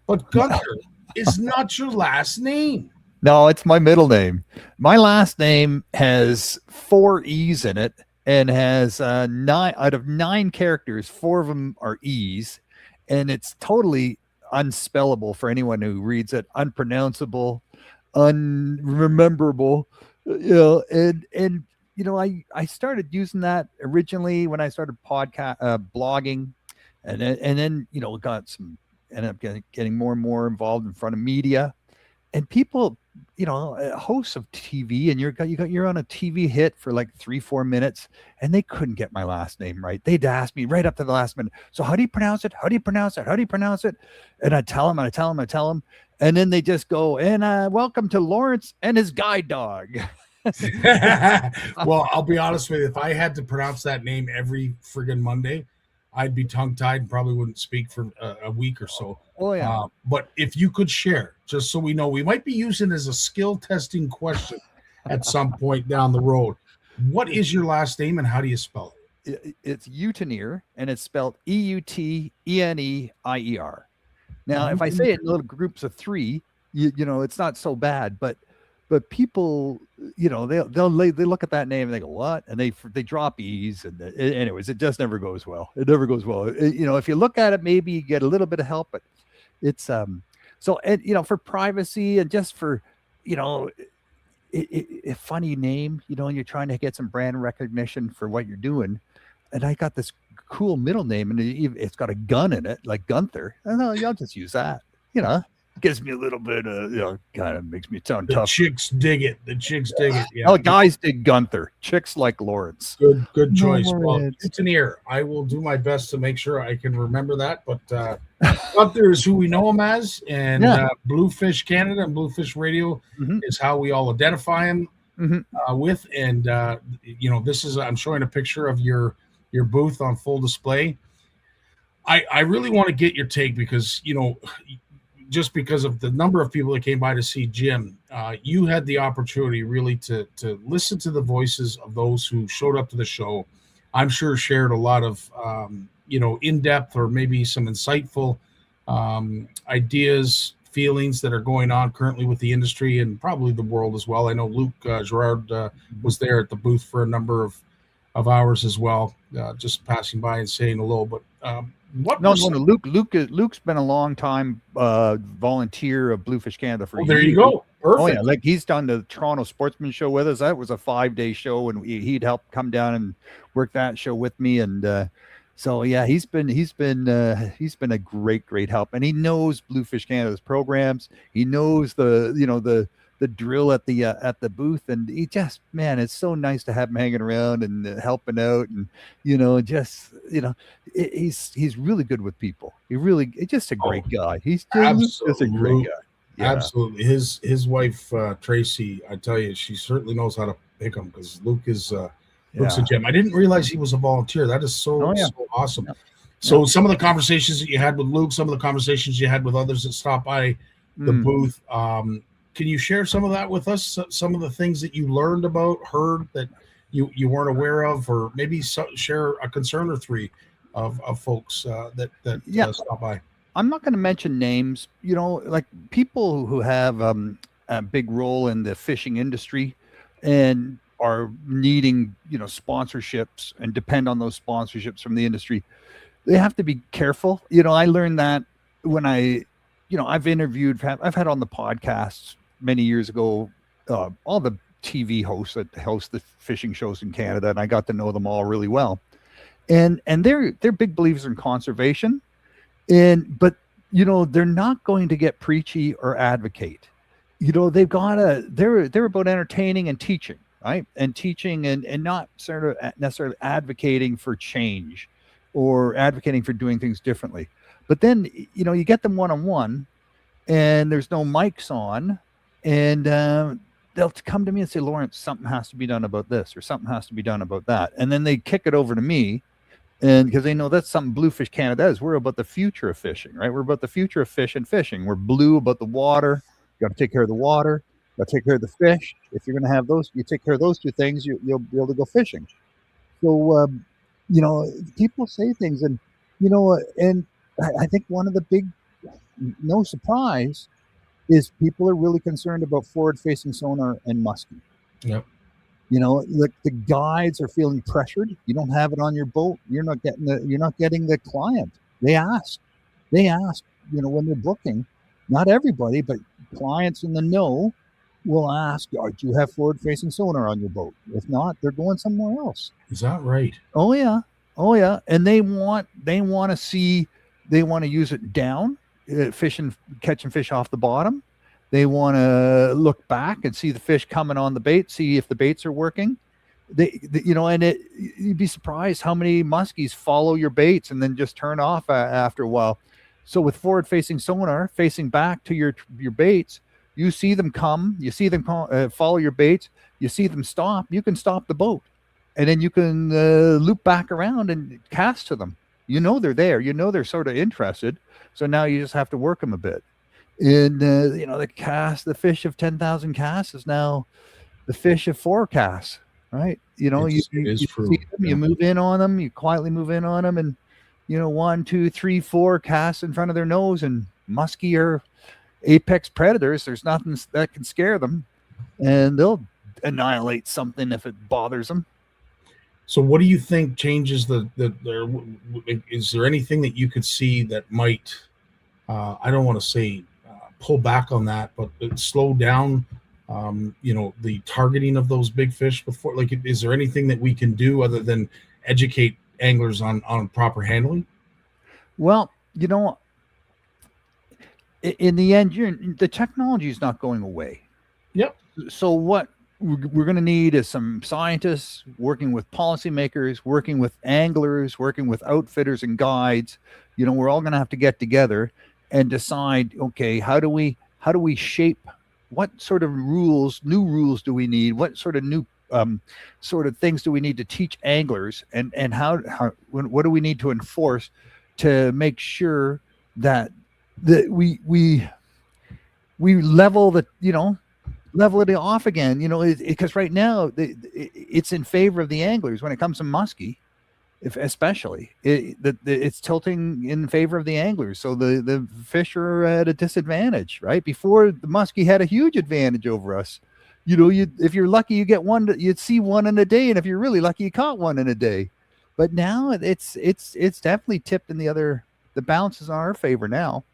But Gunther is not your last name. No, it's my middle name. My last name has 4 E's in it and has 9 out of 9 characters. 4 of them are E's, and it's totally unspellable for anyone who reads it, unpronounceable, unrememberable, and I started using that originally when I started blogging, and then ended up getting more and more involved in front of media, and people, hosts of TV, and you're on a TV hit for like 3-4 minutes, and they couldn't get my last name right. They'd ask me right up to the last minute, so how do you pronounce it? How do you pronounce it? How do you pronounce it? And I tell them, and then they just go, and welcome to Lawrence and his guide dog. Well, I'll be honest with you. If I had to pronounce that name every friggin' Monday, I'd be tongue-tied and probably wouldn't speak for a week or so. Oh, yeah. But if you could share, just so we know, we might be using as a skill testing question at some point down the road. What is your last name and how do you spell it? It's Utenier, and it's spelled Eutenier. Now, if I say it in little groups of 3, it's not so bad, but people, they look at that name and they go, what? And they drop E's, and anyways, it just never goes well. It never goes well. If you look at it, maybe you get a little bit of help, but it's for privacy and just for, a funny name, and you're trying to get some brand recognition for what you're doing. And I got this cool middle name, and it's got a gun in it, like Gunther. And I'll just use that, gives me a little bit of, kind of makes me sound tough. Chicks dig it. The chicks dig it. Yeah. Oh, guys dig Gunther. Chicks like Lawrence. Good choice. Well, Lawrence. it's an ear. I will do my best to make sure I can remember that. But Gunther is who we know him as, and Bluefish Canada and Bluefish Radio is how we all identify him with. And this is, I'm showing a picture of your booth on full display. I really want to get your take because just because of the number of people that came by to see Jim, you had the opportunity really to listen to the voices of those who showed up to the show. I'm sure shared a lot of, in-depth or maybe some insightful ideas, feelings that are going on currently with the industry and probably the world as well. I know Luke Gerard was there at the booth for a number of hours as well, just passing by and saying hello. But Luke's been a long time volunteer of Bluefish Canada for years. There you go. Perfect. Oh yeah, like he's done the Toronto Sportsman Show with us. That was a 5-day show, and he'd help come down and work that show with me. And so yeah, he's been a great help, and he knows Bluefish Canada's programs. He knows the drill at the booth, and he just, man, it's so nice to have him hanging around and helping out, and he's really good with people. He's just a great guy. He's just a great guy. Yeah. Absolutely. His wife Tracy, I tell you, she certainly knows how to pick him, because Luke's a gem. I didn't realize he was a volunteer. That is so awesome. Yeah. So some of the conversations that you had with Luke, some of the conversations you had with others that stopped by the booth. Can you share some of that with us? Some of the things that you learned about, heard that you weren't aware of, or maybe share a concern or three of folks that stop by. I'm not going to mention names, like people who have a big role in the fishing industry and are needing, sponsorships and depend on those sponsorships from the industry. They have to be careful. I learned that when I've had on the podcasts many years ago, all the TV hosts that host the fishing shows in Canada, and I got to know them all really well. And they're big believers in conservation. But they're not going to get preachy or advocate. They're about entertaining and teaching, right? And teaching and not sort of necessarily advocating for change or advocating for doing things differently. But then, you get them one-on-one and there's no mics on, and they'll come to me and say, Lawrence, something has to be done about this, or something has to be done about that. And then they kick it over to me. And because they know that's something Bluefish Canada is. We're about the future of fishing, right? We're about the future of fish and fishing. We're blue about the water. You got to take care of the water. You got to take care of the fish. If you're going to have those, you take care of those two things, you'll be able to go fishing. So, people say things, and and I think one of the big, no surprise, is people are really concerned about forward-facing sonar and muskie. Yep. Like the guides are feeling pressured. You don't have it on your boat. You're not getting the client. They ask, when they're booking, not everybody, but clients in the know will ask, do you have forward facing sonar on your boat? If not, they're going somewhere else. Is that right? Oh yeah. And they want to use it down, catching fish off the bottom. They want to look back and see the fish coming on the bait, see if the baits are working. You'd be surprised how many muskies follow your baits and then just turn off after a while. So with forward-facing sonar, facing back to your baits, you see them come, follow your baits, you see them stop, you can stop the boat. And then you can loop back around and cast to them. They're there. They're sort of interested. So now you just have to work them a bit. And the fish of 10,000 casts is now the fish of 4 casts, right? You see them, you move in on them, you quietly move in on them, and 1, 2, 3, 4 casts in front of their nose, and muskie are apex predators. There's nothing that can scare them, and they'll annihilate something if it bothers them. So what do you think changes is there anything that you could see that might, I don't want to say pull back on that, but slow down, the targeting of those big fish before? Like, is there anything that we can do other than educate anglers on proper handling? Well, in the end, the technology is not going away. Yep. So what we're going to need is some scientists working with policymakers, working with anglers, working with outfitters and guides. We're all going to have to get together and decide, okay, how do we shape, what sort of new rules do we need? What sort of new sort of things do we need to teach anglers, and what do we need to enforce to make sure that we level it off again, because right now it's in favor of the anglers when it comes to muskie. Especially it's tilting in favor of the anglers, so the fish are at a disadvantage. Right before, the muskie had a huge advantage over us. If you're lucky, you get one. You'd see one in a day, and if you're really lucky, you caught one in a day. But now it's definitely tipped in the balance is in our favor now.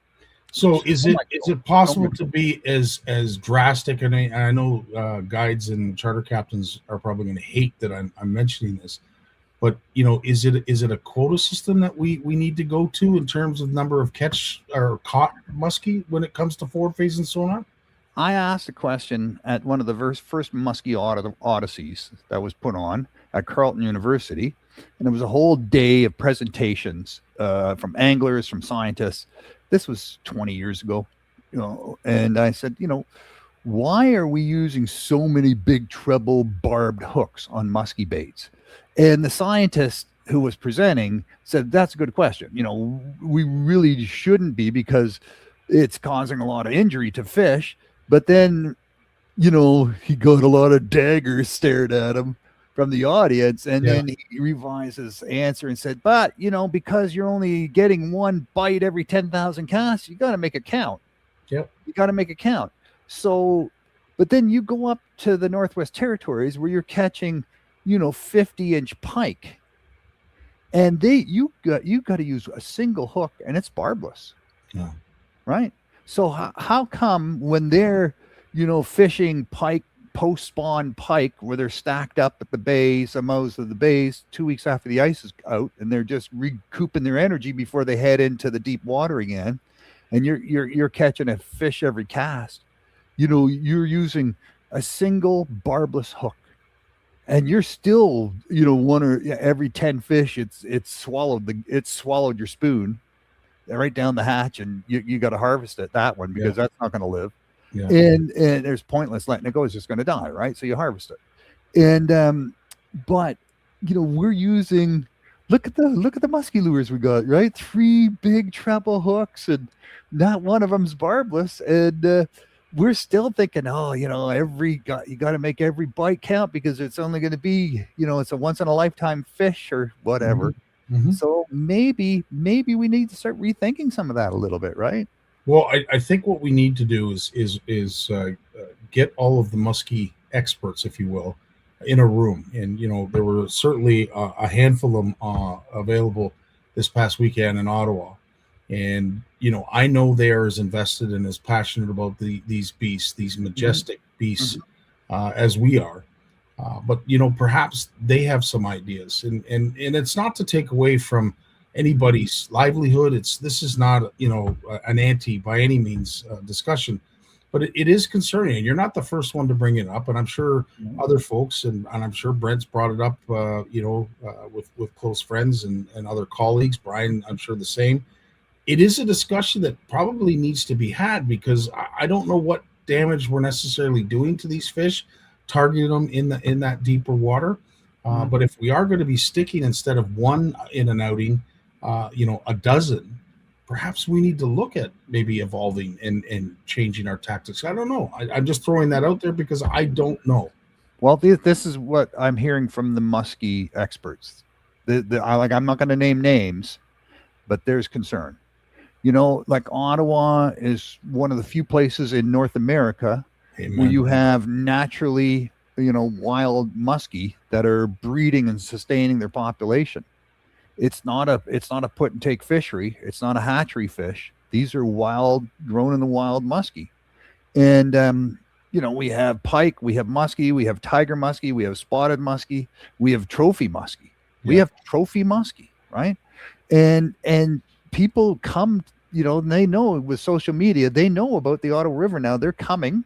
So is it possible to be as drastic? And I know guides and charter captains are probably going to hate that I'm mentioning this. But is it a quota system that we need to go to in terms of number of catch or caught muskie when it comes to forward-facing sonar? I asked a question at one of the first muskie odysseys that was put on at Carleton University, and it was a whole day of presentations from anglers, from scientists. This was 20 years ago, and I said, why are we using so many big treble barbed hooks on muskie baits? And the scientist who was presenting said, that's a good question. We really shouldn't be, because it's causing a lot of injury to fish. But then, he got a lot of daggers stared at him from the audience, and then he revised his answer and said, but because you're only getting one bite every 10,000 casts, you got to make it count. Yep. You got to make it count. So, but then you go up to the Northwest Territories where you're catching 50-inch pike, and you got to use a single hook, and it's barbless. Yeah. Right. So how come when they're fishing pike, post-spawn pike, where they're stacked up at the bays, some of the bays, 2 weeks after the ice is out, and they're just recouping their energy before they head into the deep water again, and you're catching a fish every cast, you're using a single barbless hook, and you're still one or every 10 fish it's swallowed your spoon right down the hatch, and you got to harvest that one, because that's not going to live. Yeah. And there's pointless letting it go. It's just going to die, right? So you harvest it. And but we're using, look at the musky lures we got, right? 3 big treble hooks, and not one of them's barbless. And we're still thinking, you got to make every bite count, because it's only going to be, it's a once in a lifetime fish or whatever. Mm-hmm. So maybe we need to start rethinking some of that a little bit, right? Well, I think what we need to do is get all of the muskie experts, if you will, in a room. And there were certainly a handful of them available this past weekend in Ottawa. And I know they are as invested and as passionate about these beasts, these majestic beasts, as we are. But perhaps they have some ideas, and it's not to take away from anybody's livelihood. This is not an anti by any means discussion, but it is concerning, and you're not the first one to bring it up, and I'm sure other folks, and I'm sure Brent's brought it up with close friends and other colleagues. Brian, I'm sure the same. It is a discussion that probably needs to be had, because I don't know what damage we're necessarily doing to these fish, targeting them in that deeper water. But if we are going to be sticking, instead of one in an outing, a dozen, perhaps we need to look at maybe evolving and changing our tactics. I don't know. I'm just throwing that out there because I don't know. Well, this is what I'm hearing from the muskie experts. I'm not going to name names, but there's concern. Like Ottawa is one of the few places in North America where you have naturally, wild muskie that are breeding and sustaining their population. It's not a put and take fishery. It's not a hatchery fish. These are wild, grown in the wild muskie. And, we have pike, we have muskie, we have tiger muskie, we have spotted muskie, we have trophy muskie. We have trophy muskie, right? And people come, and they know with social media, they know about the Ottawa River now. They're coming.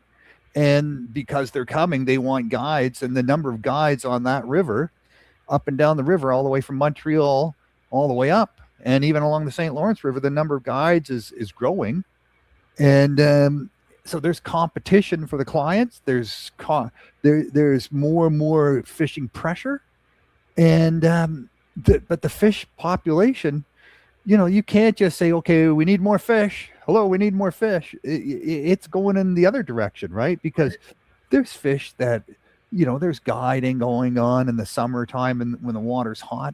And because they're coming, they want guides, and the number of guides on that river, up and down the river, all the way from Montreal, all the way up, and even along the St. Lawrence River, the number of guides is growing. And so there's competition for the clients. There's more and more fishing pressure, and but the fish population, you can't just say, okay, we need more fish. Hello, we need more fish. It's going in the other direction, right? Because there's fish that, there's guiding going on in the summertime and when the water's hot,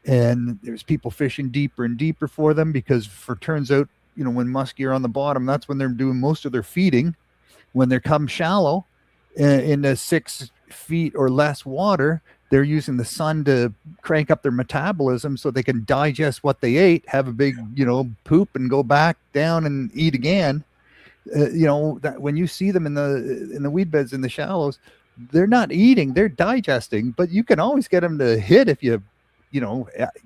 and there's people fishing deeper and deeper for them, because turns out, when muskie are on the bottom, that's when they're doing most of their feeding. When they come shallow in the 6 feet or less water, they're using the sun to crank up their metabolism so they can digest what they ate, have a big, poop, and go back down and eat again. That when you see them in the weed beds in the shallows, they're not eating, they're digesting. But you can always get them to hit if you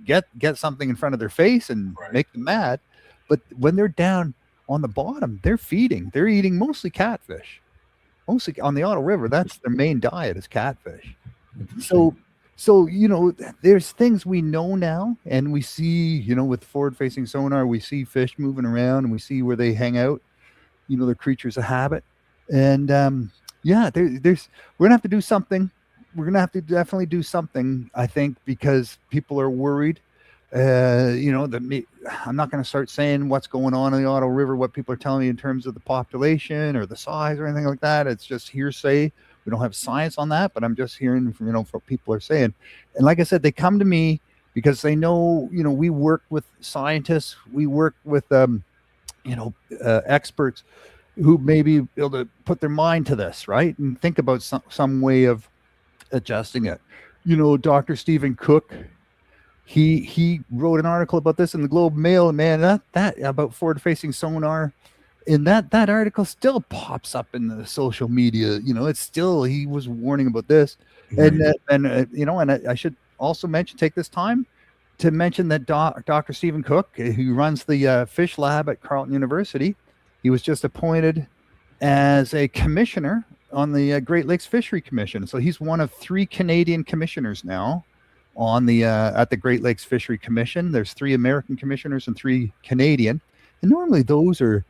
get something in front of their face and make them mad. But when they're down on the bottom, they're feeding. They're eating mostly catfish. Mostly on the Ottawa River, that's their main diet, is catfish. So there's things we know now, and we see, with forward-facing sonar, we see fish moving around, and we see where they hang out. They're creatures of habit, and there's we're gonna have to do something. We're gonna have to definitely do something, I think, because people are worried. I'm not going to start saying what's going on in the Ottawa River, what people are telling me in terms of the population or the size or anything like that. It's just hearsay. We don't have science on that, but I'm just hearing from, what people are saying. And like I said, they come to me because they know, we work with scientists, we work with, experts who may be able to put their mind to this, right? And think about some way of adjusting it. Dr. Stephen Cook, he wrote an article about this in the Globe Mail, and man, that about forward-facing sonar, and that article still pops up in the social media. It's still, he was warning about this. And I should also take this time to mention that Dr. Stephen Cook, who runs the fish lab at Carleton University, he was just appointed as a commissioner on the Great Lakes Fishery Commission. So he's one of 3 Canadian commissioners now on the at the Great Lakes Fishery Commission. There's 3 American commissioners and 3 Canadian, and normally those are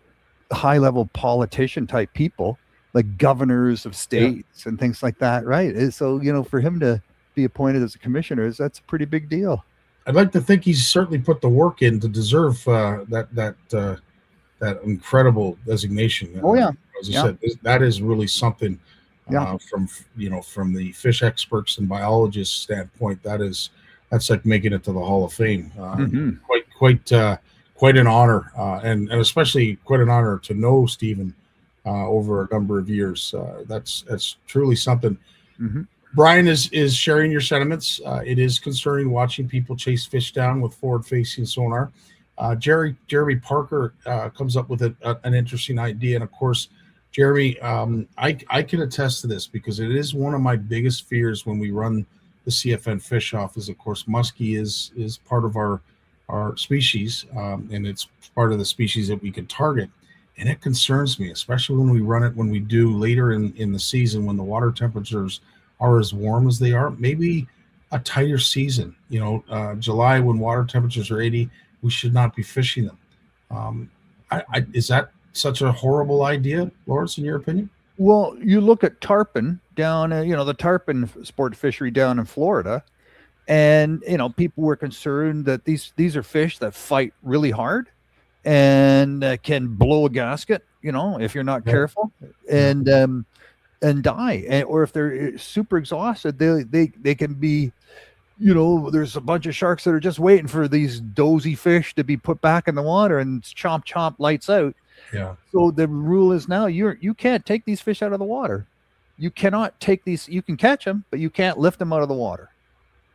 high-level politician type people, like governors of states and things like that, right? And so for him to be appointed as a commissioner, that's a pretty big deal. I'd like to think he's certainly put the work in to deserve that incredible designation. Oh yeah, as you said, that is really something. From the fish experts and biologists standpoint, that's like making it to the Hall of Fame. Quite an honor, and especially quite an honor to know Stephen over a number of years. That's truly something. Mm-hmm. Brian is sharing your sentiments. It is concerning watching people chase fish down with forward-facing sonar. Jeremy Parker comes up with an interesting idea, and of course, Jeremy, I can attest to this because it is one of my biggest fears when we run the CFN fish off. Is of course muskie is part of our species, and it's part of the species that we can target, and it concerns me, especially when we run it when we do later in the season when the water temperatures are as warm as they are. Maybe a tighter season, July when water temperatures are 80, we should not be fishing them. Is that such a horrible idea, Lawrence, in your opinion? Well, you look at tarpon down, the tarpon sport fishery down in Florida, and people were concerned that these are fish that fight really hard and can blow a gasket, if you're not careful, and die, or if they're super exhausted, they can be. There's a bunch of sharks that are just waiting for these dozy fish to be put back in the water, and chomp, lights out. Yeah. So the rule is now you can't take these fish out of the water. You cannot take these. You can catch them, but you can't lift them out of the water.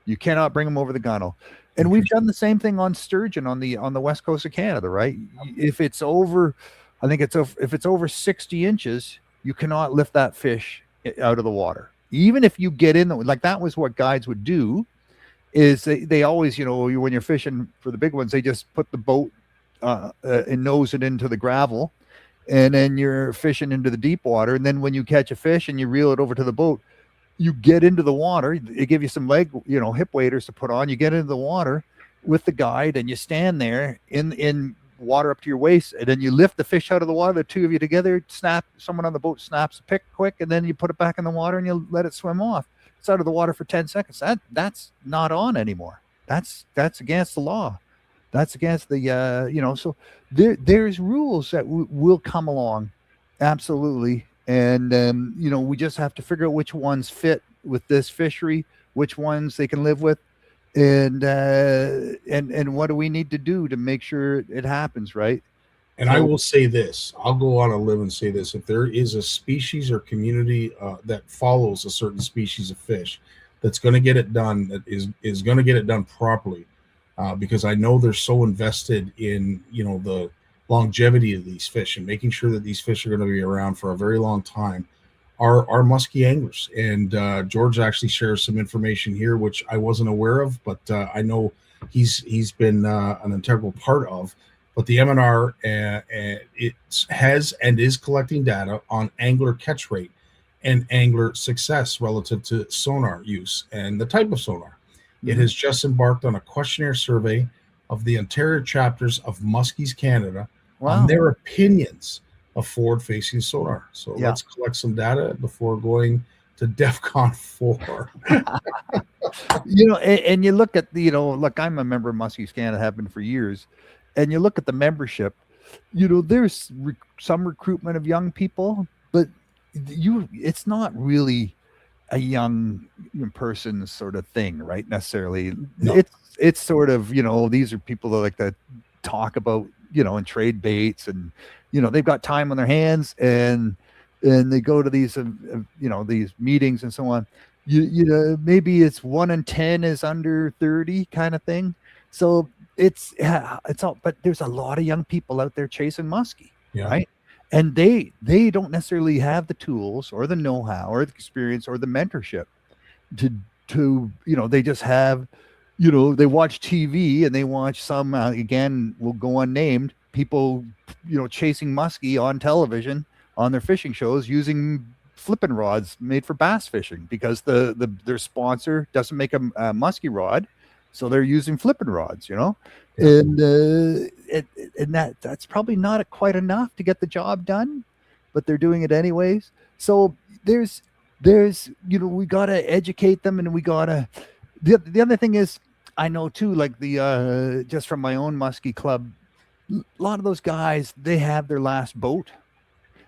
You cannot bring them over the gunnel. And we've done the same thing on sturgeon on the west coast of Canada, right? If it's over, if it's over 60 inches, you cannot lift that fish out of the water. Even if you get in like that was what guides would do. Is they always, when you're fishing for the big ones, they just put the boat and nose it into the gravel, and then you're fishing into the deep water. And then when you catch a fish and you reel it over to the boat, you get into the water. They give you some hip waders to put on. You get into the water with the guide, and you stand there in water up to your waist, and then you lift the fish out of the water. The two of you together, someone on the boat snaps a pick quick, and then you put it back in the water and you let it swim off. It's out of the water for 10 seconds. That's not on anymore. That's against the law. That's against the, so there's rules that will come along. Absolutely. And, we just have to figure out which ones fit with this fishery, which ones they can live with. And what do we need to do to make sure it happens, right? And I will say this, I'll go on a limb and say this. If there is a species or community that follows a certain species of fish that's going to get it done, that is going to get it done properly, because I know they're so invested in, the longevity of these fish and making sure that these fish are going to be around for a very long time, are muskie anglers. And George actually shares some information here, which I wasn't aware of, but I know he's been an integral part of. But the MNR it has and is collecting data on angler catch rate and angler success relative to sonar use and the type of sonar. It has just embarked on a questionnaire survey of the Ontario chapters of Muskies Canada on their opinions of forward-facing sonar. So let's collect some data before going to DEFCON 4. And you look at look, I'm a member of Muskies Canada, have been for years. and you look at the membership, there's some recruitment of young people, but it's not really a young person sort of thing, right? Necessarily. No. It's sort of, these are people that like to talk about, and trade baits, and, they've got time on their hands, and they go to these, these meetings and so on. Maybe it's 1 in 10 is under 30 kind of thing. So it's all, but there's a lot of young people out there chasing muskie, right? And they don't necessarily have the tools or the know-how or the experience or the mentorship to they just have, they watch TV and they watch some, again, will go unnamed, people, chasing muskie on television on their fishing shows using flipping rods made for bass fishing because their sponsor doesn't make a muskie rod. So they're using flipping rods, and that's probably not quite enough to get the job done, but they're doing it anyways. So there's we got to educate them, and we got to, the other thing is, I know too, like the just from my own muskie club, a lot of those guys, they have their last boat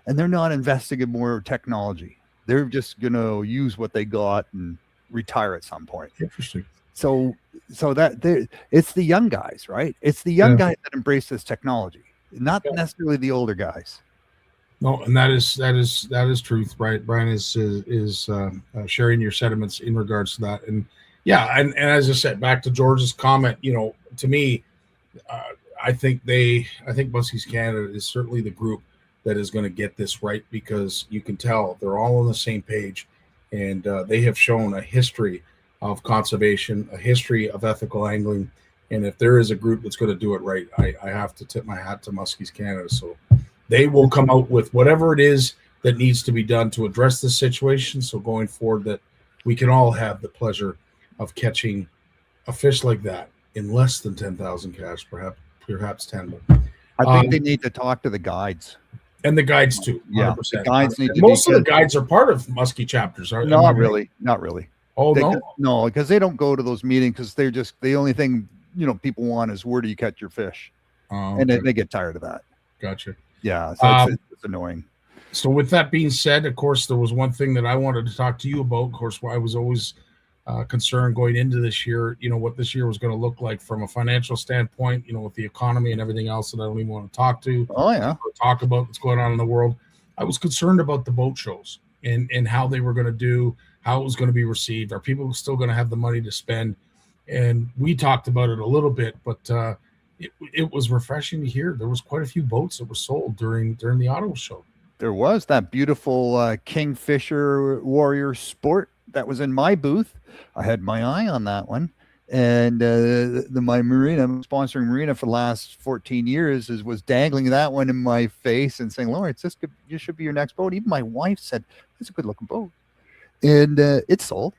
and they're not investing in more technology. They're just going to use what they got and retire at some point. Interesting. So that it's the young guys, right? It's the young guys that embrace this technology, not necessarily the older guys. No, and that is truth, right? Brian is sharing your sentiments in regards to that, and and as I said, back to George's comment, to me, I think Muskies Canada is certainly the group that is going to get this right, because you can tell they're all on the same page, and they have shown a history of conservation, a history of ethical angling. And if there is a group that's going to do it right, I have to tip my hat to Muskies Canada. So they will come out with whatever it is that needs to be done to address this situation. So going forward, that we can all have the pleasure of catching a fish like that in less than 10,000 cash, perhaps 10. I think they need to talk to the guides. And the guides too. 100%. Yeah, the guides need to most of the guides are part of muskie chapters, aren't they? Not really. Oh, no, because they don't go to those meetings, because they're just, the only thing people want is, where do you catch your fish? And they get tired of that. Gotcha. Yeah, so it's annoying. So with that being said, of course, there was one thing that I wanted to talk to you about. Of course, I was always concerned going into this year, what this year was going to look like from a financial standpoint, with the economy and everything else that I don't even want to talk to. Oh, yeah. Or talk about what's going on in the world. I was concerned about the boat shows and how they were going to do, how it was going to be received. Are people still going to have the money to spend? And we talked about it a little bit, but it was refreshing to hear there was quite a few boats that were sold during the Ottawa show. There was that beautiful Kingfisher Warrior Sport that was in my booth. I had my eye on that one. And my marina, sponsoring marina for the last 14 years, was dangling that one in my face and saying, Lawrence, this should be your next boat. Even my wife said, it's a good looking boat. And it sold.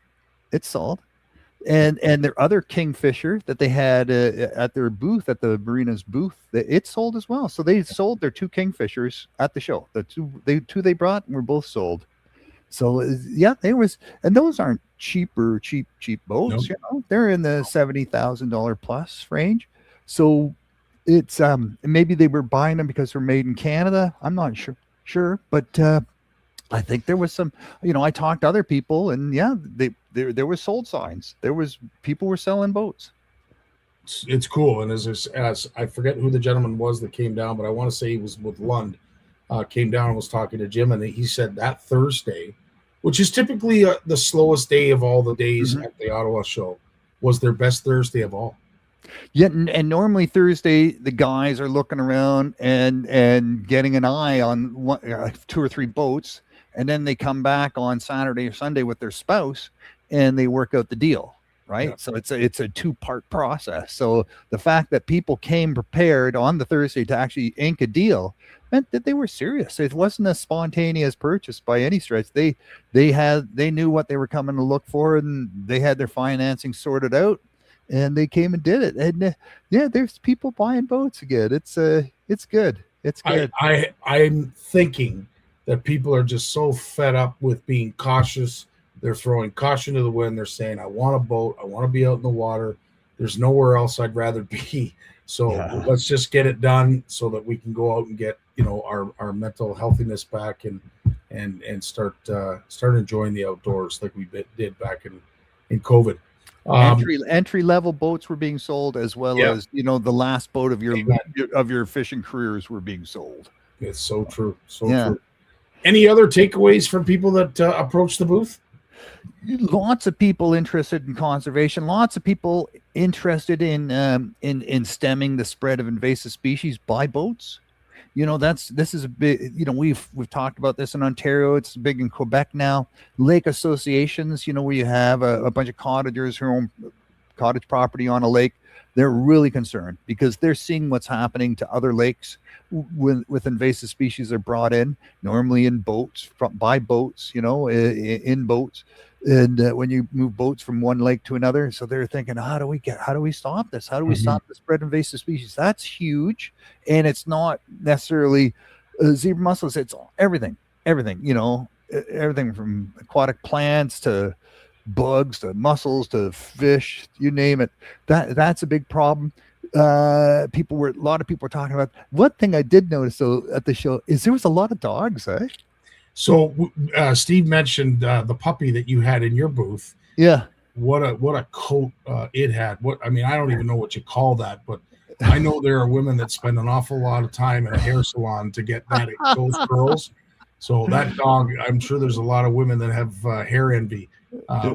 And their other Kingfisher that they had at their booth, at the marina's booth, it sold as well. So they sold their 2 Kingfishers at the show. The two they brought were both sold. So and those aren't cheap boats. Nope. They're in the $70,000 plus range. So it's maybe they were buying them because they're made in Canada. I'm not sure, but I think there was some. I talked to other people, and there was sold signs. People were selling boats. It's cool, and as I forget who the gentleman was that came down, but I want to say he was with Lund. Came down and was talking to Jim, and he said that Thursday, which is typically the slowest day of all the days at the Ottawa show, was their best Thursday of all. Yeah, and normally Thursday the guys are looking around and getting an eye on 2 or 3 boats, and then they come back on Saturday or Sunday with their spouse and they work out the deal, right? Yeah. So it's a 2-part process. So the fact that people came prepared on the Thursday to actually ink a deal meant that they were serious. It wasn't a spontaneous purchase by any stretch. They knew what they were coming to look for, and they had their financing sorted out, and they came and did it. And there's people buying boats again. It's good. It's good. I'm thinking that people are just so fed up with being cautious. They're throwing caution to the wind. They're saying, I want a boat. I want to be out in the water. there's nowhere else I'd rather be. So let's just get it done so that we can go out and get, our mental healthiness back and start enjoying the outdoors like we did back in COVID. Entry level boats were being sold, as well as the last boat of your fishing careers were being sold. It's so true. True. Any other takeaways from people that approach the booth? Lots of people interested in conservation. Lots of people interested in stemming the spread of invasive species by boats. This is a big. We've talked about this in Ontario. It's big in Quebec now. Lake associations. Where you have a bunch of cottagers who own cottage property on a lake. They're really concerned because they're seeing what's happening to other lakes with invasive species are brought in, normally in boats, by boats, in boats. And when you move boats from one lake to another, so they're thinking, how do we stop this? How do we stop the spread of invasive species? That's huge. And it's not necessarily zebra mussels. It's everything, everything from aquatic plants to bugs to mussels to fish, you name it. That's a big problem. A lot of people were talking about. One thing I did notice though at the show is there was a lot of dogs, eh? So Steve mentioned the puppy that you had in your booth. Yeah. What a coat it had. I don't even know what you call that, but I know there are women that spend an awful lot of time in a hair salon to get those curls. So that dog, I'm sure there's a lot of women that have hair envy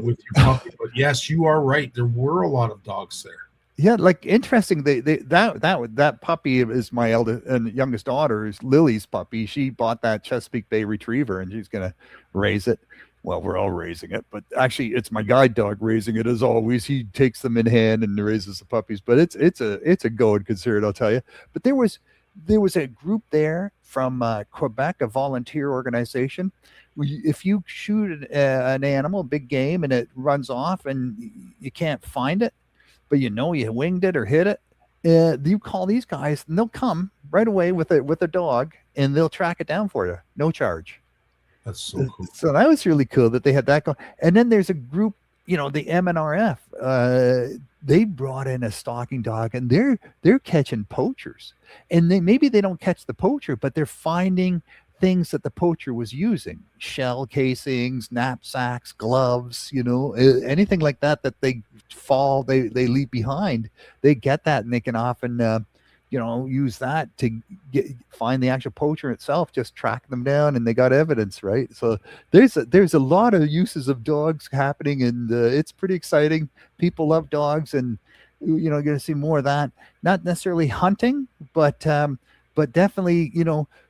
with your puppy. But yes, you are right. There were a lot of dogs there. Yeah, like interesting. That puppy is my eldest and youngest daughter's Lily's puppy. She bought that Chesapeake Bay Retriever, and she's gonna raise it. Well, we're all raising it, but actually, it's my guide dog raising it as always. He takes them in hand and raises the puppies. But it's a going concern, I'll tell you. But there was a group there from Quebec, a volunteer organization. If you shoot an animal, big game, and it runs off, and you can't find it, but you winged it or hit it, you call these guys and they'll come right away with a dog and they'll track it down for you, no charge. That's so cool. So that was really cool that they had that going. And then there's a group, the MNRF, they brought in a stalking dog, and they're catching poachers, and maybe they don't catch the poacher, but they're finding things that the poacher was using: shell casings, knapsacks, gloves, anything like that they leave behind. They get that, and they can often use that to find the actual poacher itself, just track them down, and they got evidence, right? So there's a lot of uses of dogs happening, and it's pretty exciting. People love dogs, and you're going to see more of that. Not necessarily hunting, but definitely,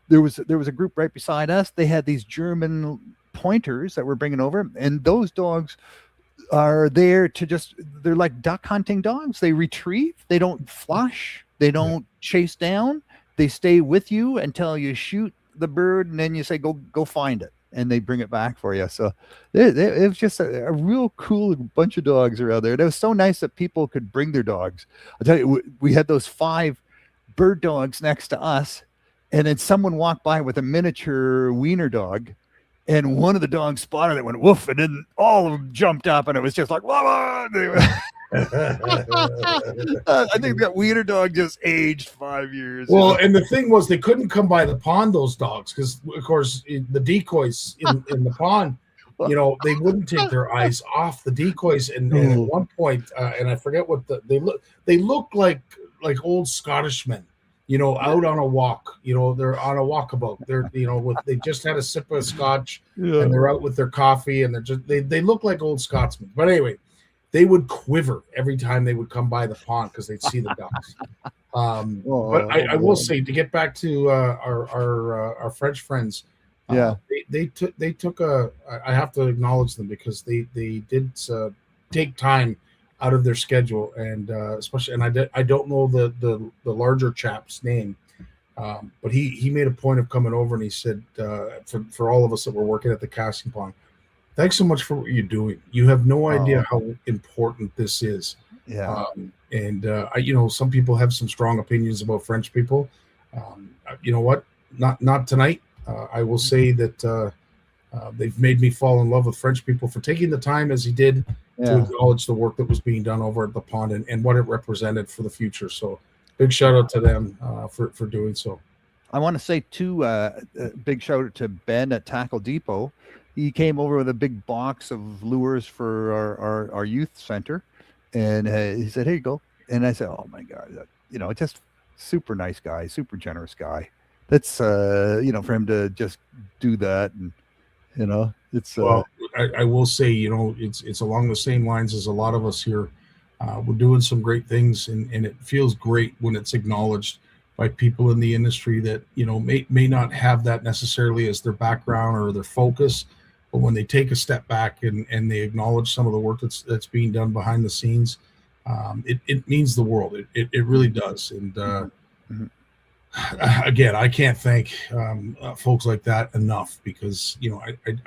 there was a group right beside us. They had these German pointers that we're bringing over, and those dogs are there they're like duck hunting dogs. They retrieve, they don't flush, they don't chase down, they stay with you until you shoot the bird, and then you say, go find it, and they bring it back for you. So it was just a real cool bunch of dogs around there. And it was so nice that people could bring their dogs. I'll tell you, we had those 5 bird dogs next to us, and then someone walked by with a miniature wiener dog, and one of the dogs spotted it, went woof, and then all of them jumped up, and it was just like, I think that wiener dog just aged 5 years. Well, and the thing was, they couldn't come by the pond, those dogs, because of course the decoys in the pond, they wouldn't take their eyes off the decoys. And at one point, and I forget what they look like old Scottish men. Out on a walk, they're on a walkabout. They're, they just had a sip of scotch, and they're out with their coffee, and they look like old Scotsmen. But anyway, they would quiver every time they would come by the pond because they'd see the ducks. But I will say, to get back to our French friends, they took I have to acknowledge them, because they did take time out of their schedule, and especially, and I don't know the larger chap's name, but he made a point of coming over, and he said, for all of us that were working at the casting pond, thanks so much for what you're doing. You have no idea how important this is. Yeah. Some people have some strong opinions about French people. You know what? Not tonight. I will say that They've made me fall in love with French people for taking the time as he did to acknowledge the work that was being done over at the pond and what it represented for the future. So big shout out to them for doing so. I want to say too, big shout out to Ben at Tackle Depot. He came over with a big box of lures for our youth center, and he said, "Here you go." And I said, "Oh my God, just super nice guy, super generous guy." That's for him to just do that, and it's well, I will say, it's along the same lines as a lot of us here. We're doing some great things, and it feels great when it's acknowledged by people in the industry that may not have that necessarily as their background or their focus, but when they take a step back and they acknowledge some of the work that's being done behind the scenes, it means the world. It really does. And again, I can't thank folks like that enough, because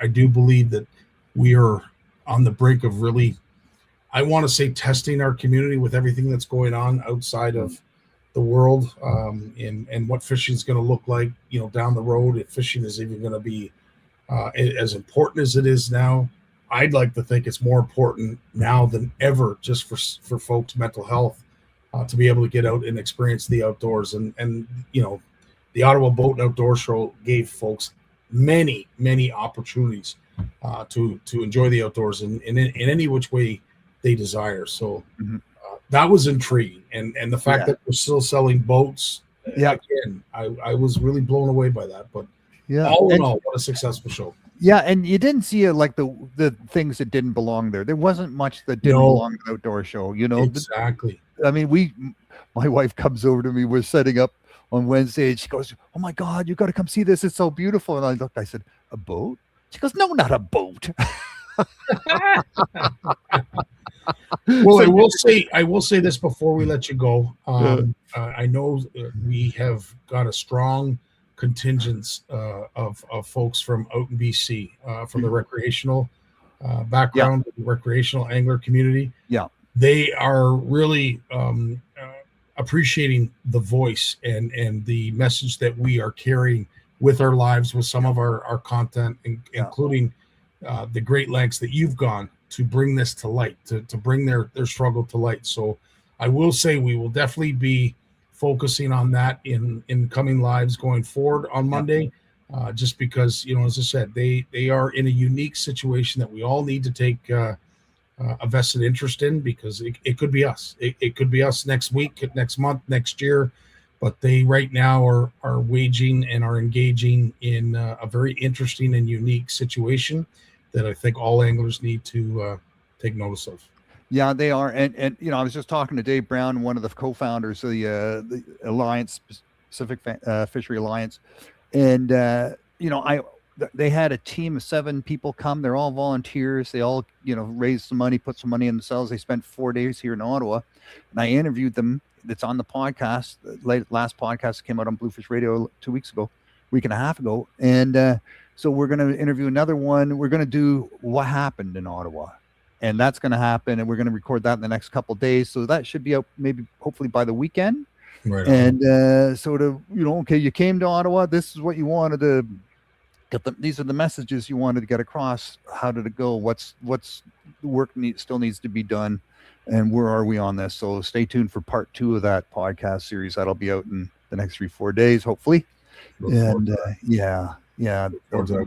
I do believe that we are on the brink of really, I want to say, testing our community with everything that's going on outside of the world, and what fishing is going to look like down the road, if fishing is even going to be as important as it is now. I'd like to think it's more important now than ever, just for folks' mental health, to be able to get out and experience the outdoors. And the Ottawa Boat and Outdoor Show gave folks many opportunities to enjoy the outdoors in any which way they desire. So that was intriguing, and the fact that we're still selling boats, again, I was really blown away by that. But all in all, what a successful show. Yeah, and you didn't see like the things that didn't belong there. There wasn't much that didn't belong to the outdoor show. Exactly. I mean, my wife comes over to me. We're setting up on Wednesday, and she goes, "Oh my God, you got to come see this! It's so beautiful." And I looked. I said, "A boat?" She goes, "No, not a boat." Well, I will say this before we let you go. I know we have got a strong contingent of folks from out in BC, from the recreational background, the recreational angler community. Yeah, they are really appreciating the voice and the message that we are carrying with our lives, with some of our content, including the great lengths that you've gone to bring this to light, to bring their struggle to light. So I will say we will definitely be focusing on that in coming lives going forward on Monday, just because, as I said, they are in a unique situation that we all need to take a vested interest in, because it could be us. It could be us next week, next month, next year. But they right now are waging and are engaging in a very interesting and unique situation that I think all anglers need to take notice of. Yeah, they are. And I was just talking to Dave Brown, one of the co-founders of the Alliance, Pacific Fishery Alliance. And, they had a team of 7 people come. They're all volunteers. They all, raised some money, put some money in themselves. They spent 4 days here in Ottawa. And I interviewed them. It's on the podcast. The last podcast came out on Bluefish Radio 2 weeks ago, week and a half ago. And so we're going to interview another one. We're going to do what happened in Ottawa. And that's going to happen. And we're going to record that in the next couple of days. So that should be out hopefully by the weekend. Right. And sort of, okay, you came to Ottawa. This is what you wanted to get. These are the messages you wanted to get across. How did it go? What's the work still needs to be done? And where are we on this? So stay tuned for part 2 of that podcast series. That'll be out in the next 3-4 days, hopefully. And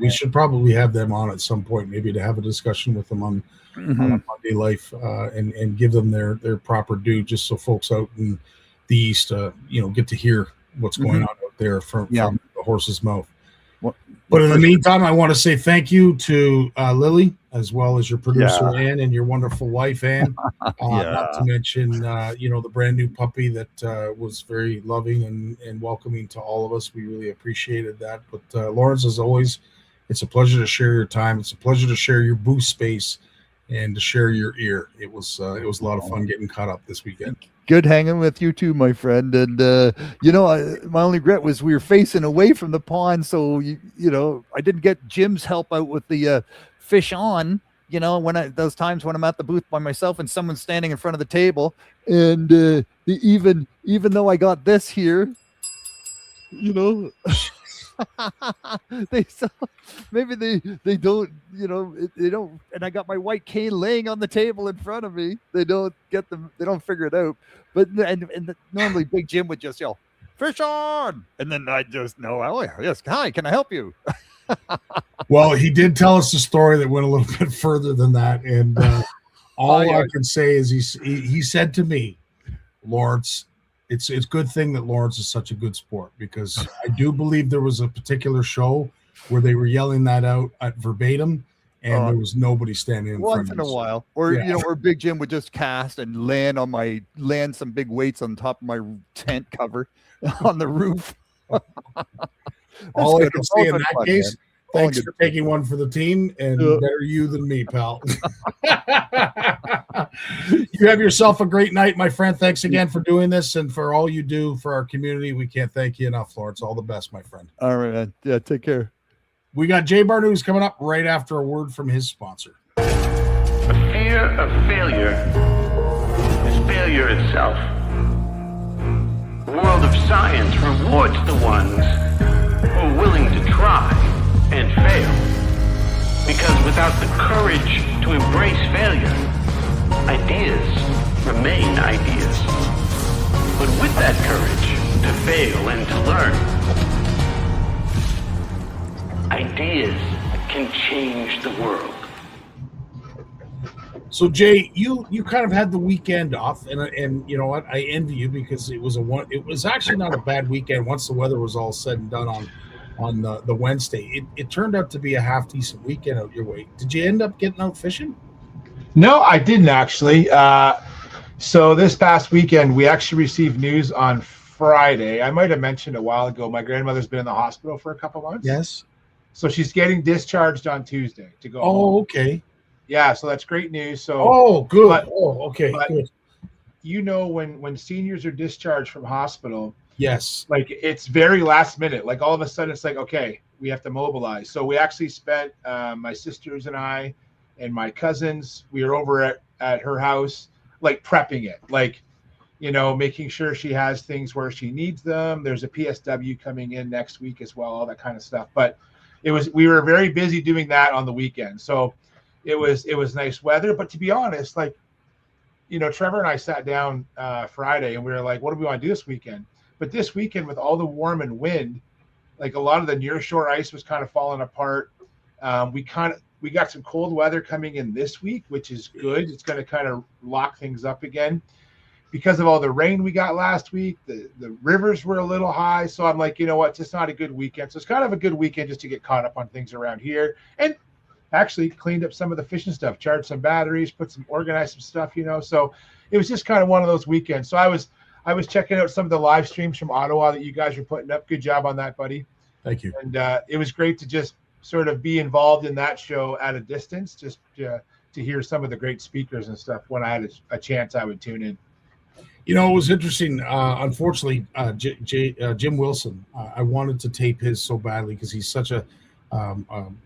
we should probably have them on at some point, maybe to have a discussion with them on Monday Life, and give them their proper due, just so folks out in the East, get to hear what's going on out there from the horse's mouth. But in the meantime, I want to say thank you to Lily, as well as your producer, Ann, and your wonderful wife, Ann. Not to mention, the brand new puppy that was very loving and welcoming to all of us. We really appreciated that. But Lawrence, as always, it's a pleasure to share your time. It's a pleasure to share your booth space and to share your ear. It was a lot of fun getting caught up this weekend. Good hanging with you too, my friend. And my only regret was we were facing away from the pond, so I didn't get Jim's help out with the fish on. Those times when I'm at the booth by myself and someone's standing in front of the table, and even though I got this here, they so, maybe they don't, they don't. And I got my white cane laying on the table in front of me. They don't get them. They don't figure it out. But normally Big Jim would just yell, "Fish on!" And then I just know, oh yes, hi, can I help you? Well, he did tell us a story that went a little bit further than that, and all I can say is he said to me, Lawrence, it's a good thing that Lawrence is such a good sport, because I do believe there was a particular show where they were yelling that out at verbatim, and there was nobody standing in front of Once in a while, or or Big Jim would just cast and land some big weights on top of my tent cover on the roof. All I can say in that case, thanks for taking one for the team, and better you than me, pal. You have yourself a great night, my friend. Thanks again for doing this and for all you do for our community. We can't thank you enough, Lawrence. All the best, my friend. All right, man. Yeah, take care. We got Jay Barnucz coming up right after a word from his sponsor. The fear of failure is failure itself. The world of science rewards the ones who are willing to try and fail. Because without the courage to embrace failure, ideas remain ideas. But with that courage to fail and to learn, ideas can change the world. So Jay, you kind of had the weekend off, and you know what? I envy you, because it was actually not a bad weekend once the weather was all said and done on the Wednesday. It turned out to be a half decent weekend out your way. Did you end up getting out fishing? No, I didn't actually. So this past weekend, we actually received news on Friday. I might have mentioned a while ago, my grandmother's been in the hospital for a couple months. Yes. So she's getting discharged on Tuesday to go home. Oh, okay. Yeah, so that's great news. So good. But, okay. Good. You know, when seniors are discharged from hospital, yes, like it's very last minute. Like all of a sudden, it's like, okay, we have to mobilize. So we actually spent my sisters and I and my cousins. We were over at her house, like prepping it, like, you know, making sure she has things where she needs them. There's a PSW coming in next week as well, all that kind of stuff. But we were very busy doing that on the weekend. So it was nice weather. But to be honest, like, you know, Trevor and I sat down Friday and we were like, what do we want to do this weekend? But this weekend, with all the warm and wind, like a lot of the nearshore ice was kind of falling apart. We got some cold weather coming in this week, which is good. It's going to kind of lock things up again. Because of all the rain we got last week, the rivers were a little high. So I'm like, you know what, it's just not a good weekend. So it's kind of a good weekend just to get caught up on things around here. And actually cleaned up some of the fishing stuff, charged some batteries, organized some stuff, you know. So it was just kind of one of those weekends. So I was checking out some of the live streams from Ottawa that you guys were putting up. Good job on that, buddy. Thank you. And it was great to just sort of be involved in that show at a distance, just to hear some of the great speakers and stuff. When I had a chance, I would tune in. You know, it was interesting. Unfortunately, Jim Wilson, I wanted to tape his so badly because he's such a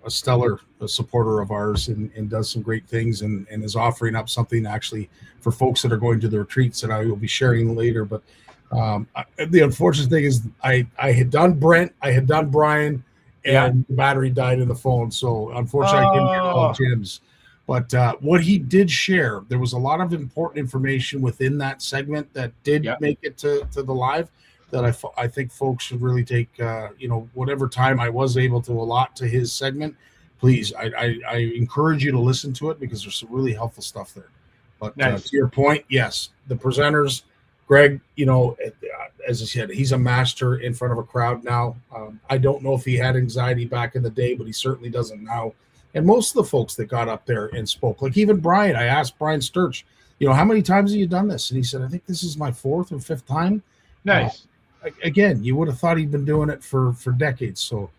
stellar supporter of ours and does some great things and is offering up something actually for folks that are going to the retreats that I will be sharing later. But the unfortunate thing is I had done Brent, I had done Brian, and the battery died in the phone. So unfortunately, I didn't get all Jim's. But what he did share, there was a lot of important information within that segment that did make it to the live that I think folks should really take, you know, whatever time I was able to allot to his segment. Please, I encourage you to listen to it because there's some really helpful stuff there. But to your point, yes, the presenters, Greg, you know, as I said, he's a master in front of a crowd now. I don't know if he had anxiety back in the day, but he certainly doesn't now. And most of the folks that got up there and spoke, like even Brian, I asked Brian Sturch, you know, how many times have you done this? And he said, I think this is my 4th or 5th time. Nice. Again, you would have thought he'd been doing it for decades. So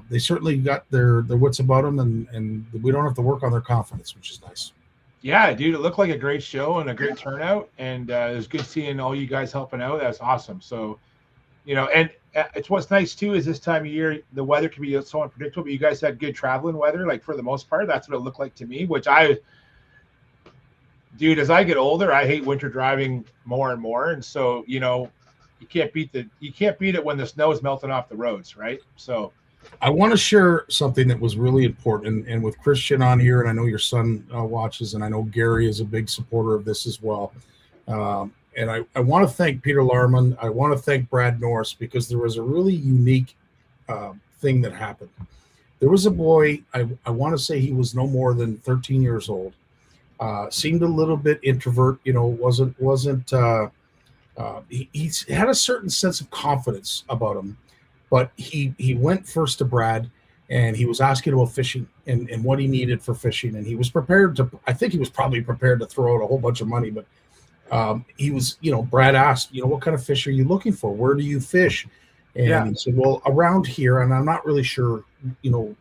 they certainly got their wits about them, and we don't have to work on their confidence, which is nice. Yeah, dude, it looked like a great show and a great turnout. And it was good seeing all you guys helping out. That's awesome. So, you know, and it's what's nice too is this time of year the weather can be so unpredictable, but you guys had good traveling weather, like for the most part. That's what it looked like to me, which dude, as I get older, I hate winter driving more and more. And so, you know, you can't beat it when the snow is melting off the roads, right? So I want to share something that was really important, and with Christian on here, and I know your son watches, and I know Gary is a big supporter of this as well. And I want to thank Peter Larman. I want to thank Brad Norris, because there was a really unique thing that happened. There was a boy, I want to say he was no more than 13 years old, seemed a little bit introvert, he had a certain sense of confidence about him, but he went first to Brad, and he was asking about fishing and what he needed for fishing. And he was prepared to, I think he was probably prepared to throw out a whole bunch of money, but he was, Brad asked, what kind of fish are you looking for? Where do you fish? And he said, well, around here, and I'm not really sure,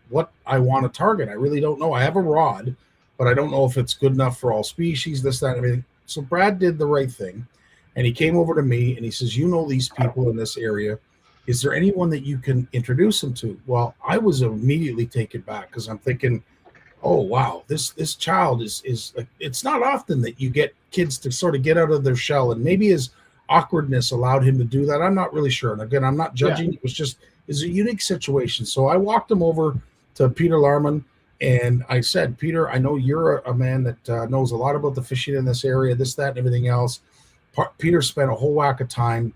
what I want to target. I really don't know. I have a rod, but I don't know if it's good enough for all species, this, that, and everything. So Brad did the right thing, and he came over to me and he says, these people in this area. Is there anyone that you can introduce them to? Well, I was immediately taken back, because I'm thinking, oh, wow, this child is like, it's not often that you get kids to sort of get out of their shell, and maybe his awkwardness allowed him to do that. I'm not really sure. And again, I'm not judging. It was just, it's a unique situation. So I walked him over to Peter Larman, and I said, Peter, I know you're a man that knows a lot about the fishing in this area, this, that, and everything else. Peter spent a whole whack of time.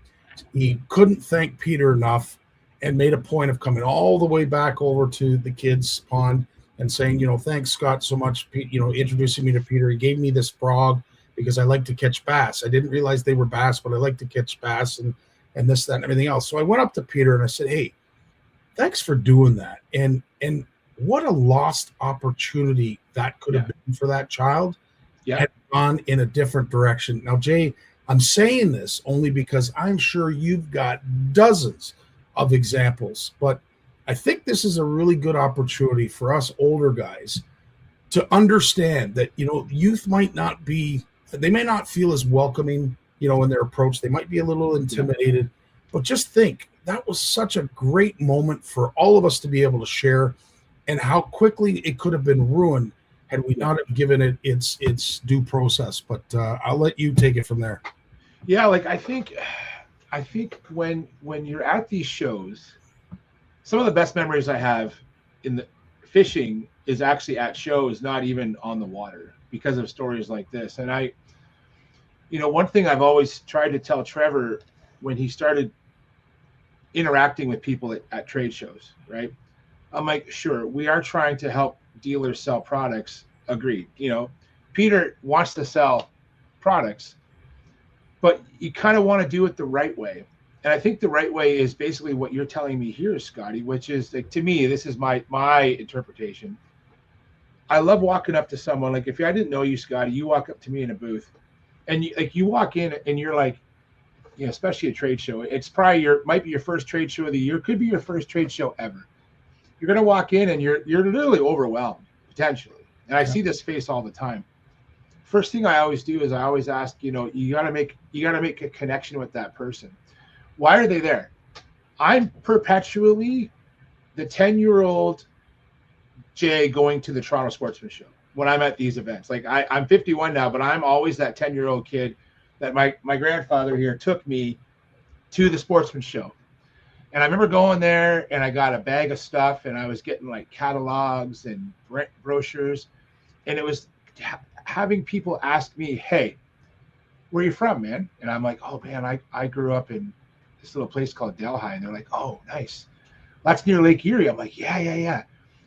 He couldn't thank Peter enough, and made a point of coming all the way back over to the kids' pond and saying, thanks, Scott, so much, introducing me to Peter. He gave me this frog because I like to catch bass. I didn't realize they were bass, but I like to catch bass and this, that, and everything else. So I went up to Peter and I said, hey, thanks for doing that. And what a lost opportunity that could have been for that child. Had gone in a different direction. Now, Jay, I'm saying this only because I'm sure you've got dozens of examples, but I think this is a really good opportunity for us older guys to understand that, youth might not be, they may not feel as welcoming, in their approach. They might be a little intimidated, but just think that was such a great moment for all of us to be able to share, and how quickly it could have been ruined had we not have given it its due process. But I'll let you take it from there. Yeah, like I think when you're at these shows, some of the best memories I have in the fishing is actually at shows, not even on the water, because of stories like this. And one thing I've always tried to tell Trevor when he started interacting with people at trade shows, right? I'm like, sure, we are trying to help dealers sell products. Agreed. Peter wants to sell products, but you kind of want to do it the right way. And I think the right way is basically what you're telling me here, Scotty, which is, like, to me, this is my interpretation. I love walking up to someone. Like, if I didn't know you, Scotty, you walk up to me in a booth, and you walk in and you're like, especially a trade show, it's probably might be your first trade show of the year, could be your first trade show ever. You're going to walk in and you're literally overwhelmed, potentially. And I see this face all the time. First thing I always do is I always ask, you got to make a connection with that person. Why are they there? I'm perpetually the 10-year-old Jay going to the Toronto Sportsman Show when I'm at these events. Like, I'm 51 now, but I'm always that 10-year-old kid that my grandfather here took me to the Sportsman Show. And I remember going there, and I got a bag of stuff, and I was getting like catalogs and brochures, and it was having people ask me, hey, where are you from, man? And I'm like, oh man, I grew up in this little place called Delhi. And they're like, oh, nice. That's near Lake Erie. I'm like, yeah.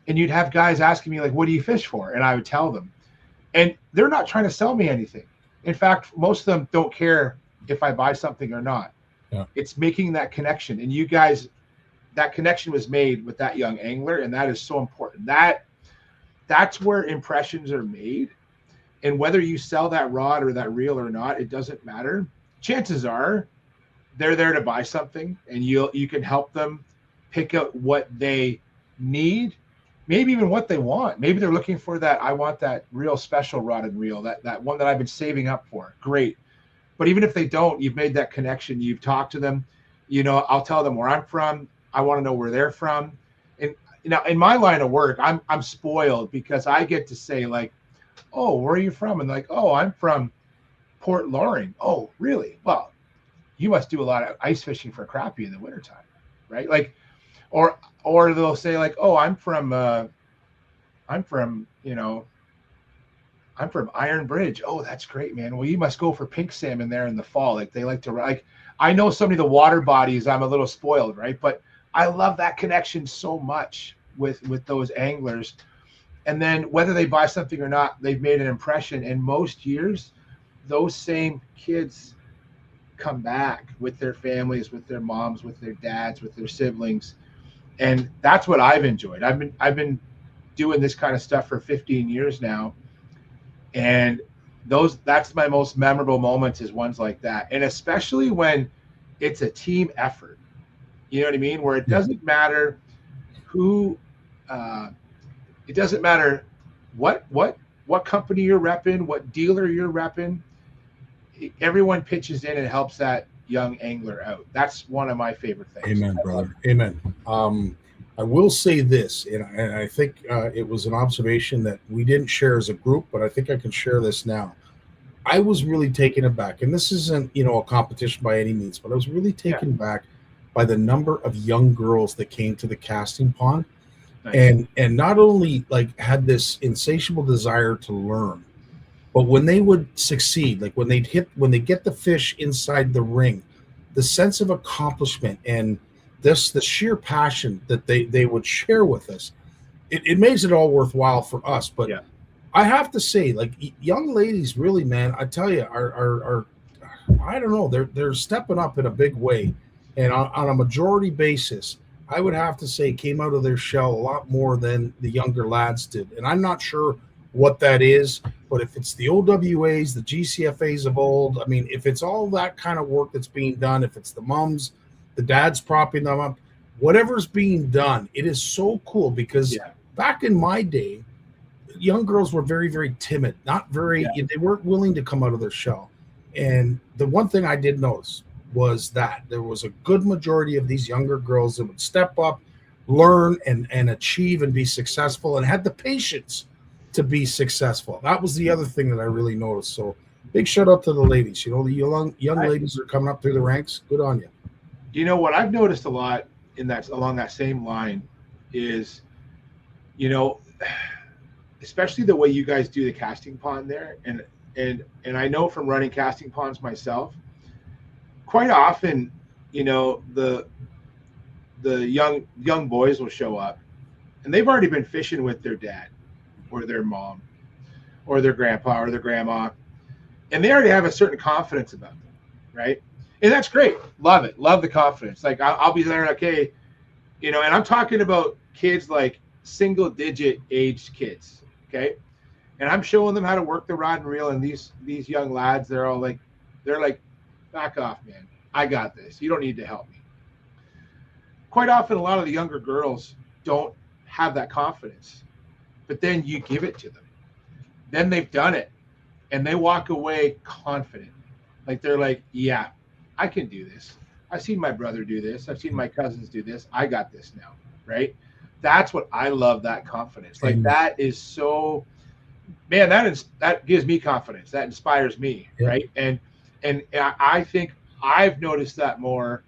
And you'd have guys asking me, like, what do you fish for? And I would tell them. And they're not trying to sell me anything. In fact, most of them don't care if I buy something or not. Yeah. It's making that connection. And you guys, that connection was made with that young angler, and that is so important. That's where impressions are made. And whether you sell that rod or that reel or not, it doesn't matter. Chances are they're there to buy something, and you can help them pick out what they need, maybe even what they want. Maybe they're looking for that, I want that real special rod and reel, that one that I've been saving up for. Great. But even if they don't, you've made that connection. You've talked to them. I'll tell them where I'm from. I want to know where they're from. And now in my line of work, I'm spoiled because I get to say, like, oh, where are you from? And like, oh, I'm from Port Loring. Oh, really? Well, you must do a lot of ice fishing for crappie in the wintertime, right? Like, or they'll say like, oh, I'm from Iron Bridge. Oh, that's great, man. Well, you must go for pink salmon there in the fall. Like they like to, like, I know so many of the water bodies, I'm a little spoiled, right? But I love that connection so much with those anglers. And then whether they buy something or not, they've made an impression. And most years, those same kids come back with their families, with their moms, with their dads, with their siblings. And that's what I've enjoyed. I've been doing this kind of stuff for 15 years now. And that's my most memorable moments, is ones like that. And especially when it's a team effort, you know what I mean? Where it doesn't matter who, it doesn't matter what company you're repping, what dealer you're repping. Everyone pitches in and helps that young angler out. That's one of my favorite things. Amen, brother. Amen. I will say this, and I think it was an observation that we didn't share as a group, but I think I can share this now. I was really taken aback, and this isn't, a competition by any means, but I was really taken back by the number of young girls that came to the casting pond. Nice. And not only like had this insatiable desire to learn, but when they would succeed, like when they get the fish inside the ring, the sense of accomplishment and the sheer passion that they would share with us, it makes it all worthwhile for us. But I have to say, like, young ladies, really, man, I tell you, are I don't know, they're stepping up in a big way, and on a majority basis, I would have to say came out of their shell a lot more than the younger lads did. And I'm not sure what that is, but if it's the OWAs, the GCFAs of old, I mean, if it's all that kind of work that's being done, if it's the mums, the dads propping them up, whatever's being done, it is so cool, because back in my day, young girls were very, very timid, they weren't willing to come out of their shell. And the one thing I did notice was that there was a good majority of these younger girls that would step up, learn, and achieve and be successful, and had the patience to be successful. That was the other thing that I really noticed. So big shout out to the ladies. The young ladies are coming up through the ranks. Good on you. What I've noticed a lot along that same line is, especially the way you guys do the casting pond there, and I know from running casting ponds myself, quite often, the young boys will show up, and they've already been fishing with their dad or their mom or their grandpa or their grandma, and they already have a certain confidence about them, right? And that's great. Love it. Love the confidence. Like, I'll be there, okay, and I'm talking about kids, like single-digit aged kids, okay? And I'm showing them how to work the rod and reel, and these young lads, they're like, back off, man. I got this. You don't need to help me. Quite often, a lot of the younger girls don't have that confidence, but then you give it to them. Then they've done it, and they walk away confident. Like, they're like, yeah, I can do this. I've seen my brother do this. I've seen my cousins do this. I got this now, right? That's what I love, that confidence. Like, that is so, man, that gives me confidence. That inspires me, right? And I think I've noticed that more,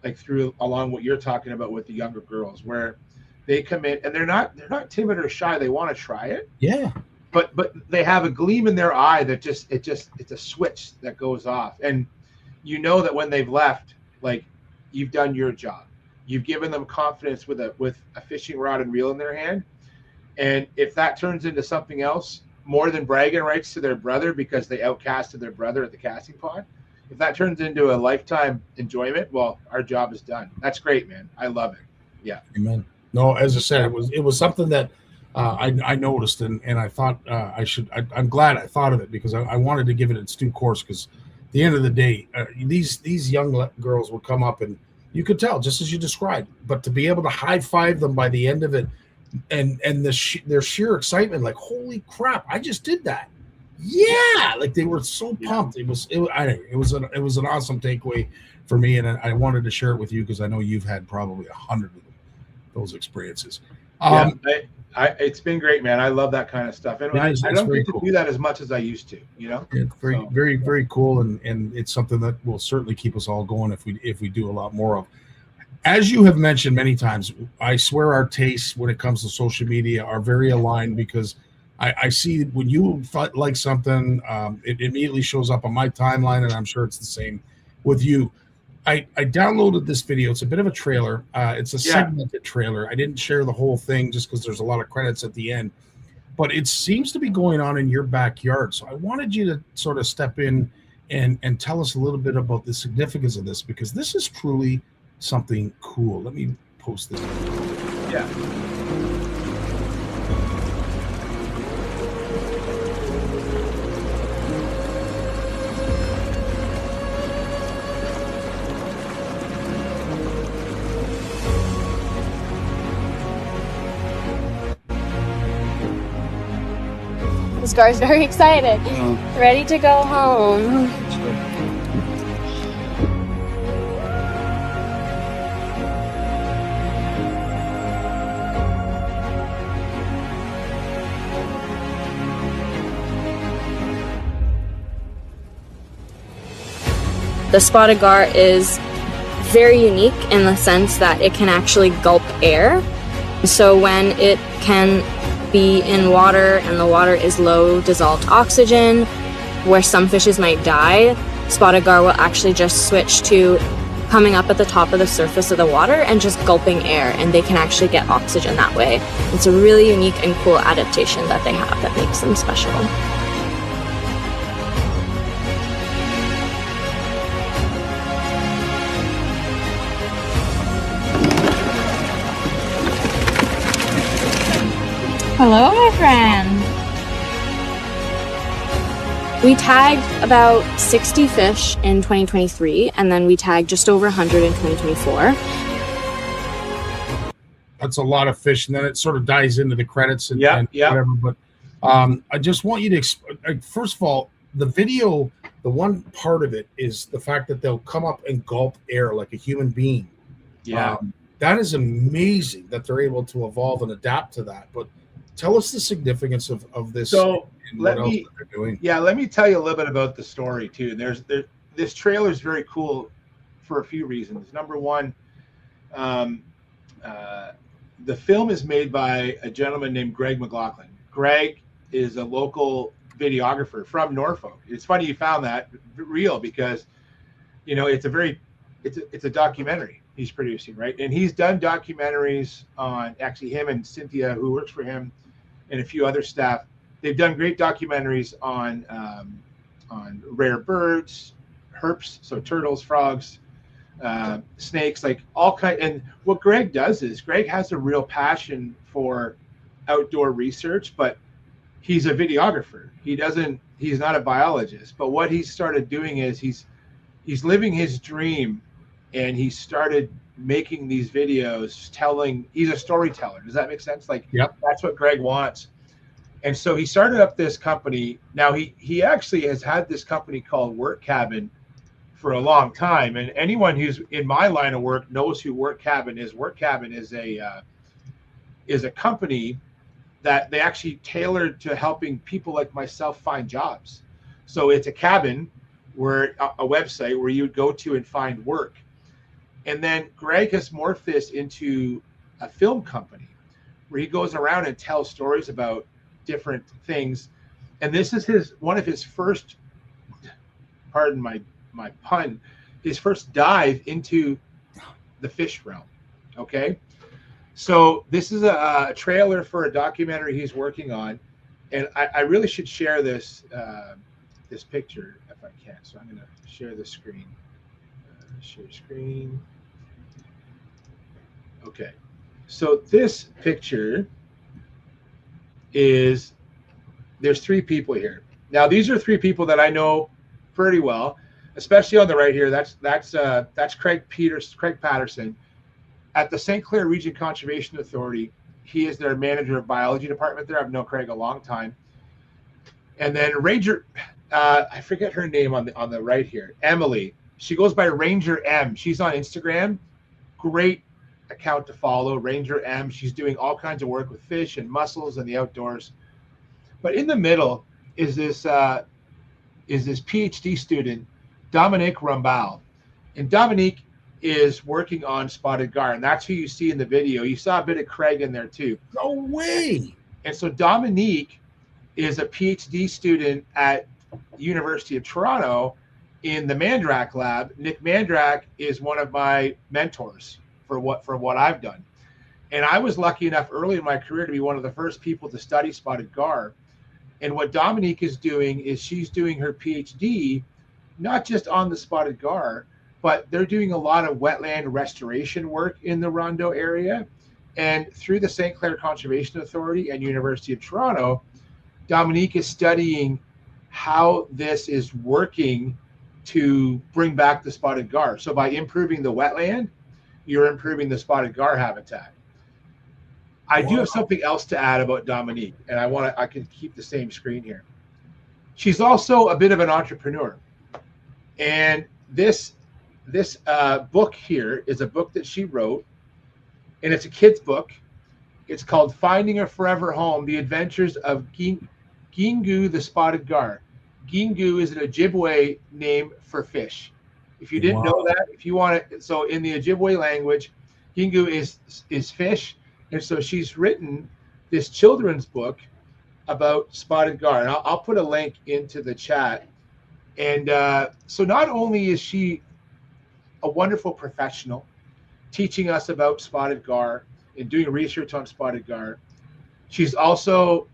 like, along what you're talking about with the younger girls, where they come in and they're not timid or shy. They want to try it. Yeah. But they have a gleam in their eye that it's a switch that goes off. And that when they've left, like, you've done your job. You've given them confidence with a fishing rod and reel in their hand. And if that turns into something else, more than bragging rights to their brother because they outcasted their brother at the casting pond, if that turns into a lifetime enjoyment, well, our job is done. That's great, man. I love it. Yeah. Amen. No, as I said, it was something that I noticed, and I thought I'm glad I thought of it, because I wanted to give it its due course, because at the end of the day, these young girls would come up, and you could tell, just as you described, but to be able to high five them by the end of it, and their sheer excitement, like, holy crap, I just did that. Yeah, like, they were so pumped. It was an awesome takeaway for me, and I wanted to share it with you, because I know you've had probably 100 of those experiences. It's been great, man. I love that kind of stuff, and I don't get to do that as much as I used to. It's very, very cool, and it's something that will certainly keep us all going if we do a lot more of. As you have mentioned many times, I swear our tastes when it comes to social media are very aligned, because I see when you like something, it immediately shows up on my timeline, and I'm sure it's the same with you. I downloaded this video. It's a bit of a trailer. It's a segmented trailer. I didn't share the whole thing just because there's a lot of credits at the end, but it seems to be going on in your backyard. So I wanted you to sort of step in and tell us a little bit about the significance of this, because this is truly something cool. Let me post this. Yeah. Scar's very excited. Ready to go home. The spotted gar is very unique in the sense that it can actually gulp air. So when it can be in water and the water is low dissolved oxygen, where some fishes might die, spotted gar will actually just switch to coming up at the top of the surface of the water and just gulping air, and they can actually get oxygen that way. It's a really unique and cool adaptation that they have that makes them special. Hello, my friend. We tagged about 60 fish in 2023, and then we tagged just over 100 in 2024. That's a lot of fish, and then it sort of dives into the credits and whatever. But I just want you to, first of all, the video, the one part of it is the fact that they'll come up and gulp air like a human being. Yeah. That is amazing that they're able to evolve and adapt to that. But tell us the significance of this. So and what else they're doing. Yeah, let me tell you a little bit about the story too. This trailer is very cool for a few reasons. Number one, the film is made by a gentleman named Greg McLaughlin. Greg is a local videographer from Norfolk. It's funny you found that real, because it's a documentary he's producing, right? And he's done documentaries on, actually him and Cynthia, who works for him, and a few other staff. They've done great documentaries on rare birds, herps, so turtles, frogs, snakes, like all kind. And what Greg does is Greg has a real passion for outdoor research, but he's a videographer. He's not a biologist. But what he started doing is he's living his dream, and he started making these videos he's a storyteller. Does that make sense? Like, yep. That's what Greg wants. And so he started up this company. Now he actually has had this company called Work Cabin for a long time. And anyone who's in my line of work knows who Work Cabin is. Work Cabin is a company that they actually tailored to helping people like myself find jobs. So it's a cabin where a website where you would go to and find work. And then Greg has morphed this into a film company where he goes around and tells stories about different things. And this is one of his first, pardon my pun, his first dive into the fish realm. Okay. So this is a trailer for a documentary he's working on. And I really should share this picture if I can. So I'm going to share the screen. Share screen. Okay. So this picture there's three people here. Now these are three people that I know pretty well, especially on the right here. That's Craig Patterson at the St. Clair Region Conservation Authority. He is their manager of biology department there. I've known Craig a long time. And then Ranger, I forget her name on the right here, Emily. She goes by Ranger M. She's on Instagram. Great account to follow, Ranger M. She's doing all kinds of work with fish and mussels and the outdoors. But in the middle is this PhD student, Dominique Rambal. And Dominique is working on spotted gar, and that's who you see in the video. You saw a bit of Craig in there too. No way. And so Dominique is a PhD student at University of Toronto in the Mandrake lab. Nick Mandrake is one of my mentors for what I've done. And I was lucky enough early in my career to be one of the first people to study spotted gar. And what Dominique is doing is she's doing her PhD, not just on the spotted gar, but they're doing a lot of wetland restoration work in the Rondo area. And through the St. Clair Conservation Authority and University of Toronto, Dominique is studying how this is working to bring back the spotted gar. So by improving the wetland, you're improving the spotted gar habitat. I do have something else to add about Dominique, and I can keep the same screen here. She's also a bit of an entrepreneur. And this book here is a book that she wrote, and it's a kid's book. It's called Finding a Forever Home, The Adventures of Gingu the Spotted Gar. Gingu is an Ojibwe name for fish. If you didn't know that, if you want it, so in the Ojibwe language, Gingu is fish. And so she's written this children's book about spotted gar. And I'll put a link into the chat. And so not only is she a wonderful professional teaching us about spotted gar and doing research on spotted gar, she's also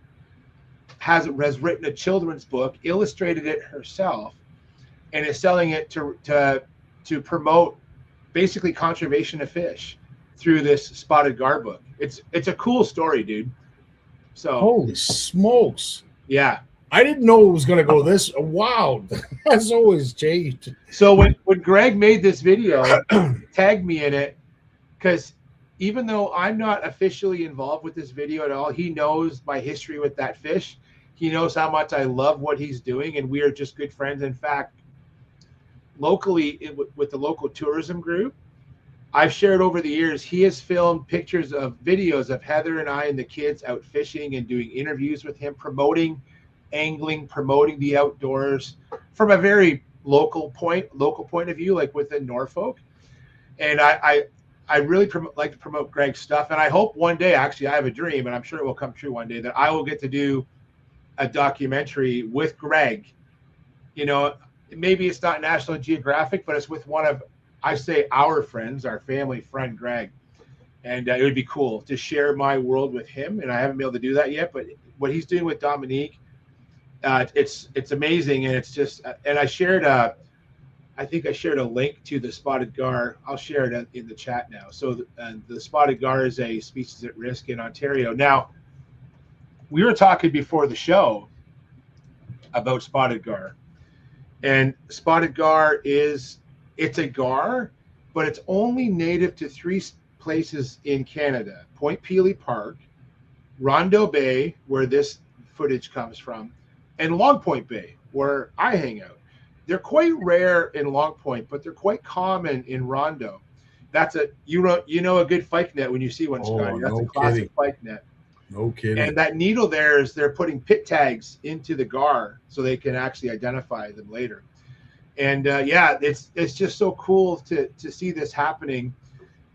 has written a children's book, illustrated it herself, and is selling it to promote basically conservation of fish through this spotted gar book. It's a cool story, dude. So holy smokes. Yeah. I didn't know it was going to go this. Wow. That's always changed. So when Greg made this video, tagged me in it, because even though I'm not officially involved with this video at all, he knows my history with that fish. He knows how much I love what he's doing, and we are just good friends. In fact, locally with the local tourism group, I've shared over the years, he has filmed pictures of videos of Heather and I and the kids out fishing and doing interviews with him, promoting angling, promoting the outdoors from a very local point of view, like within Norfolk. And I really like to promote Greg's stuff. And I hope one day, actually, I have a dream, and I'm sure it will come true one day, that I will get to do a documentary with Greg. You know, maybe it's not National Geographic, but it's with one of, I say, our friends, our family friend, Greg. And it would be cool to share my world with him. And I haven't been able to do that yet, but what he's doing with Dominique, it's amazing. And it's just, and I shared I think I shared a link to the spotted gar. I'll share it in the chat now. So the spotted gar is a species at risk in Ontario. Now, we were talking before the show about spotted gar. And spotted gar it's a gar, but it's only native to 3 places in Canada: Point Pelee Park, Rondo Bay, where this footage comes from, and Long Point Bay, where I hang out. They're quite rare in Long Point, but they're quite common in Rondo. That's you know a good pike net when you see one, Scotty. That's a classic pike net. No kidding. And that needle there is they're putting pit tags into the gar so they can actually identify them later. And yeah, it's just so cool to see this happening.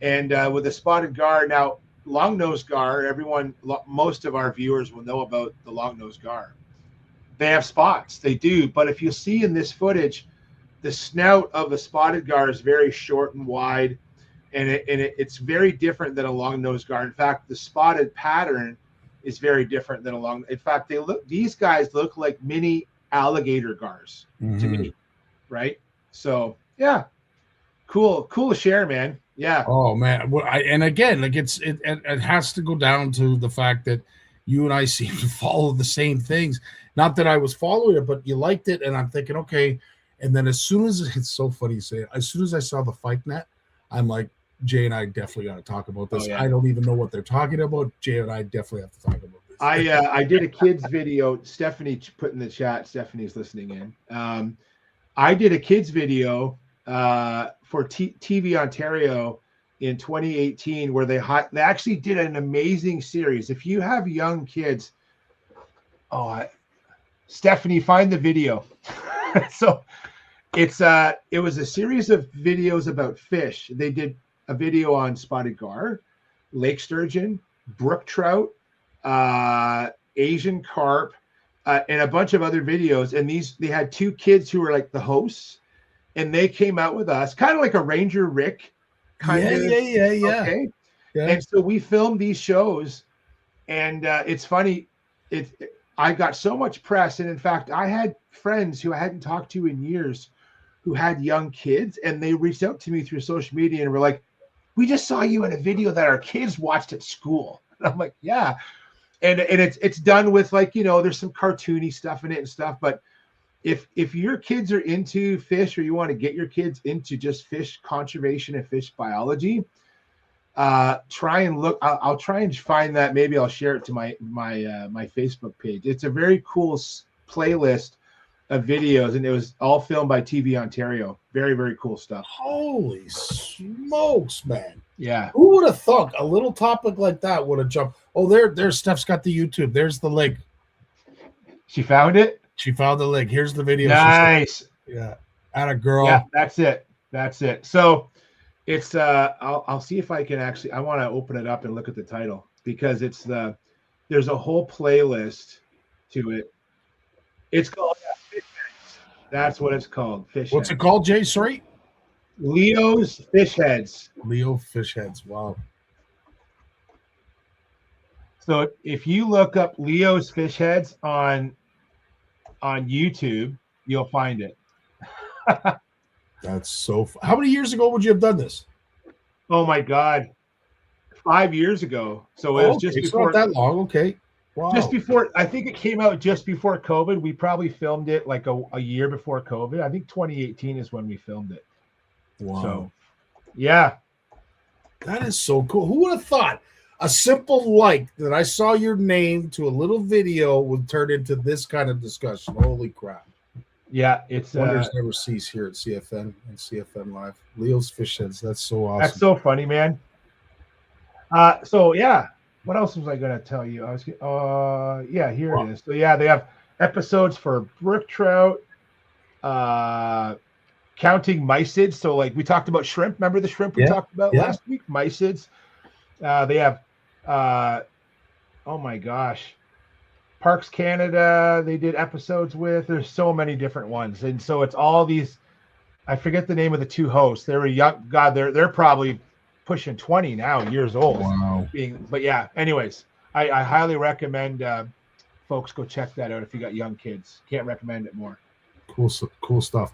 And with the spotted gar, now long-nosed gar, most of our viewers will know about the long-nosed gar. They have spots, they do. But if you see in this footage, the snout of the spotted gar is very short and wide, and it's very different than a long-nosed gar. In fact, the spotted pattern is very different than a long. In fact, these guys look like mini alligator gars to me, right? So yeah, cool to share, man. Yeah. Oh man, and again, like it has to go down to the fact that you and I seem to follow the same things. Not that I was following it, but you liked it, and I'm thinking, okay. And then as soon as it's so funny you say it, as soon as I saw the fight net, I'm like, Jay and I definitely got to talk about this. Oh, yeah. I don't even know what they're talking about. Jay and I definitely have to talk about this. I did a kids video. Stephanie put in the chat. Stephanie's listening in. I did a kids video for TV Ontario in 2018 where they actually did an amazing series. If you have young kids, Stephanie, find the video. So it was a series of videos about fish. They did a video on spotted gar, lake sturgeon, brook trout, Asian carp, and a bunch of other videos. And they had 2 kids who were like the hosts, and they came out with us, kind of like a Ranger Rick kind of. Yeah. Okay. Yeah. And so we filmed these shows, and it's funny. I got so much press, and in fact, I had friends who I hadn't talked to in years who had young kids, and they reached out to me through social media and were like, "We just saw you in a video that our kids watched at school." And I'm like, "Yeah," and it's done with, like, there's some cartoony stuff in it and stuff, but if your kids are into fish, or you want to get your kids into just fish conservation and fish biology, try and look. I'll try and find that. Maybe I'll share it to my Facebook page. It's a very cool playlist of videos, and it was all filmed by TV Ontario. Very, very cool stuff. Holy smokes, man. Yeah. Who would have thought a little topic like that would have jumped? Oh, there's Steph's got the YouTube. There's the link. She found it? She found the link. Here's the video. Nice. Yeah. Atta girl. Yeah, that's it. So it's I'll see if I can actually, I want to open it up and look at the title, because there's a whole playlist to it. It's called Fish Heads. That's what it's called. Fish What's Heads. it called, Jay? Sorry? Leo's Fish Heads. Leo Fish Heads. Wow. So if you look up Leo's Fish Heads on YouTube, you'll find it. That's so how many years ago would you have done this? Oh my God. 5 years ago. So it was just before, it's not that long. Okay. Wow. Just before, I think it came out just before COVID. We probably filmed it like a year before COVID. I think 2018 is when we filmed it. Wow. So, yeah. That is so cool. Who would have thought a simple like that I saw your name to a little video would turn into this kind of discussion? Holy crap. Yeah, it's wonders never cease here at CFN and CFN Live. Leo's Fish Heads. That's so awesome. That's so funny, man. So yeah, what else was I going to tell you? Yeah, here it is. So yeah, they have episodes for brook trout, counting mysids. So like we talked about shrimp. Remember the shrimp we talked about last week? Mysids. They have, oh my gosh, Parks Canada. They did episodes with. There's so many different ones, and so it's all these. I forget the name of the 2 hosts. They were young. God, they're probably pushing 20 now, years old. Wow. But yeah. Anyways, I highly recommend folks go check that out if you got young kids. Can't recommend it more. Cool stuff.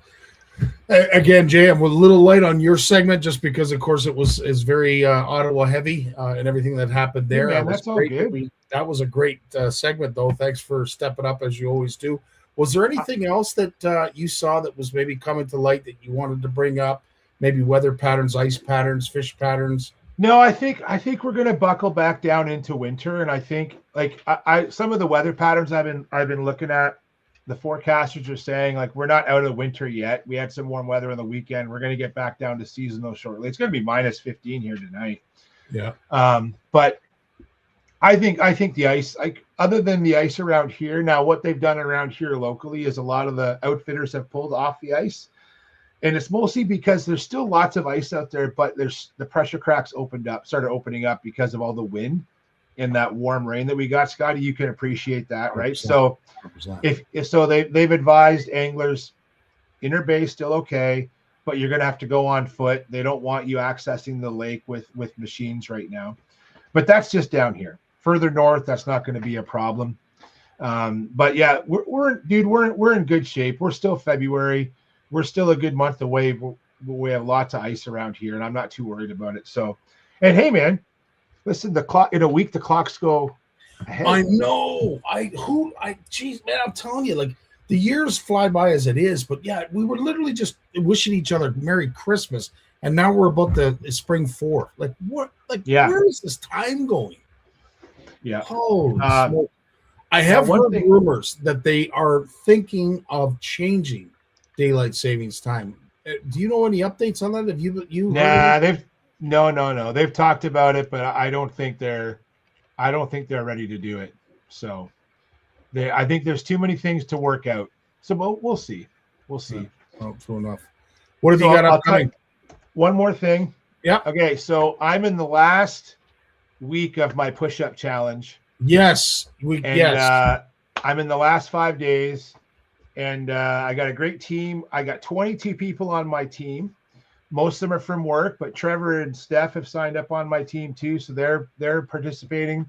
Again, Jay, I'm a little light on your segment just because, of course, is very Ottawa heavy and everything that happened there. Yeah, man, that's all good. That was a great segment, though. Thanks for stepping up as you always do. Was there anything else that you saw that was maybe coming to light that you wanted to bring up? Maybe weather patterns, ice patterns, fish patterns? No, I think we're going to buckle back down into winter, and I think like I some of the weather patterns I've been looking at. The forecasters are saying like we're not out of winter yet. We had some warm weather on the weekend. We're going to get back down to seasonal shortly. It's going to be minus 15 here tonight. Yeah. But I think the ice, like other than the ice around here, now what they've done around here locally is a lot of the outfitters have pulled off the ice, and it's mostly because there's still lots of ice out there, but there's the pressure cracks started opening up because of all the wind and that warm rain that we got. Scotty, you can appreciate that, right? 100%. So 100%. if so, they've advised anglers inner bay still okay, but you're going to have to go on foot. They don't want you accessing the lake with machines right now, but that's just down here. Further north, that's not going to be a problem. But yeah, we're in good shape. We're still February. We're still a good month away. We have lots of ice around here, and I'm not too worried about it. So, and hey, man. Listen, the clock in a week, the clocks go ahead. I know. Geez, man, I'm telling you, like the years fly by as it is, but yeah, we were literally just wishing each other Merry Christmas, and now we're about the spring 4. Like what? Like where is this time going? Yeah. Oh, I have heard rumors that they are thinking of changing daylight savings time. Do you know any updates on that? Have you? Nah, No. They've talked about it, but I don't think they're ready to do it. So I think there's too many things to work out. So we'll see. We'll see. Oh, true enough. What have you got upcoming? One more thing. Yeah. Okay, so I'm in the last week of my push-up challenge. Yes. I'm in the last 5 days, and I got a great team. I got 22 people on my team. Most of them are from work, but Trevor and Steph have signed up on my team too, so they're participating.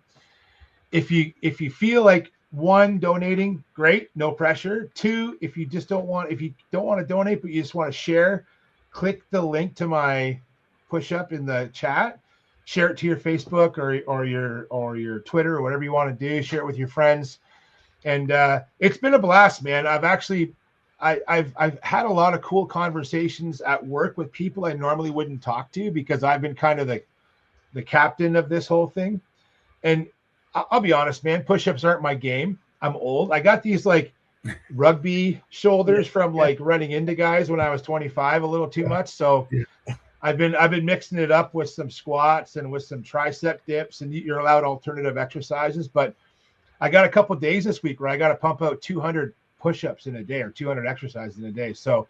If you feel like, one, donating, great, no pressure. Two, if you don't want to donate but you just want to share, click the link to my push-up in the chat. Share it to your Facebook or your Twitter or whatever you want to do. Share it with your friends. And it's been a blast, man. I've had a lot of cool conversations at work with people I normally wouldn't talk to because I've been kind of the captain of this whole thing. And I'll be honest, man, push-ups aren't my game. I'm old. I got these like rugby shoulders from like running into guys when I was 25 a little too much. So I've been mixing it up with some squats and with some tricep dips, and you're allowed alternative exercises. But I got a couple of days this week where I got to pump out 200 push-ups in a day or 200 exercises in a day. So,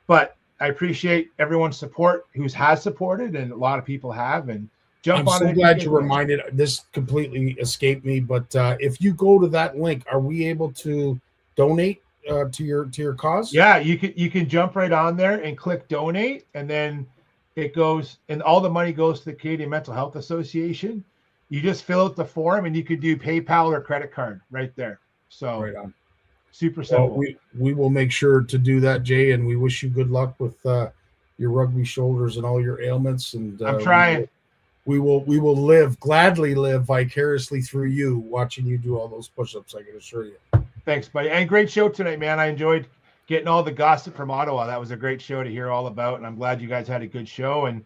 but I appreciate everyone's support has supported, and a lot of people have. And I'm so glad you reminded. This completely escaped me, but if you go to that link, are we able to donate to your cause? Yeah, you can jump right on there and click donate, and then it goes, and all the money goes to the Canadian Mental Health Association. You just fill out the form, and you could do PayPal or credit card right there. So right on. Super simple. Well, we will make sure to do that, Jay, and we wish you good luck with your rugby shoulders and all your ailments. And I'm trying. We will gladly live vicariously through you, watching you do all those push-ups, I can assure you. Thanks, buddy. And great show tonight, man. I enjoyed getting all the gossip from Ottawa. That was a great show to hear all about, and I'm glad you guys had a good show. And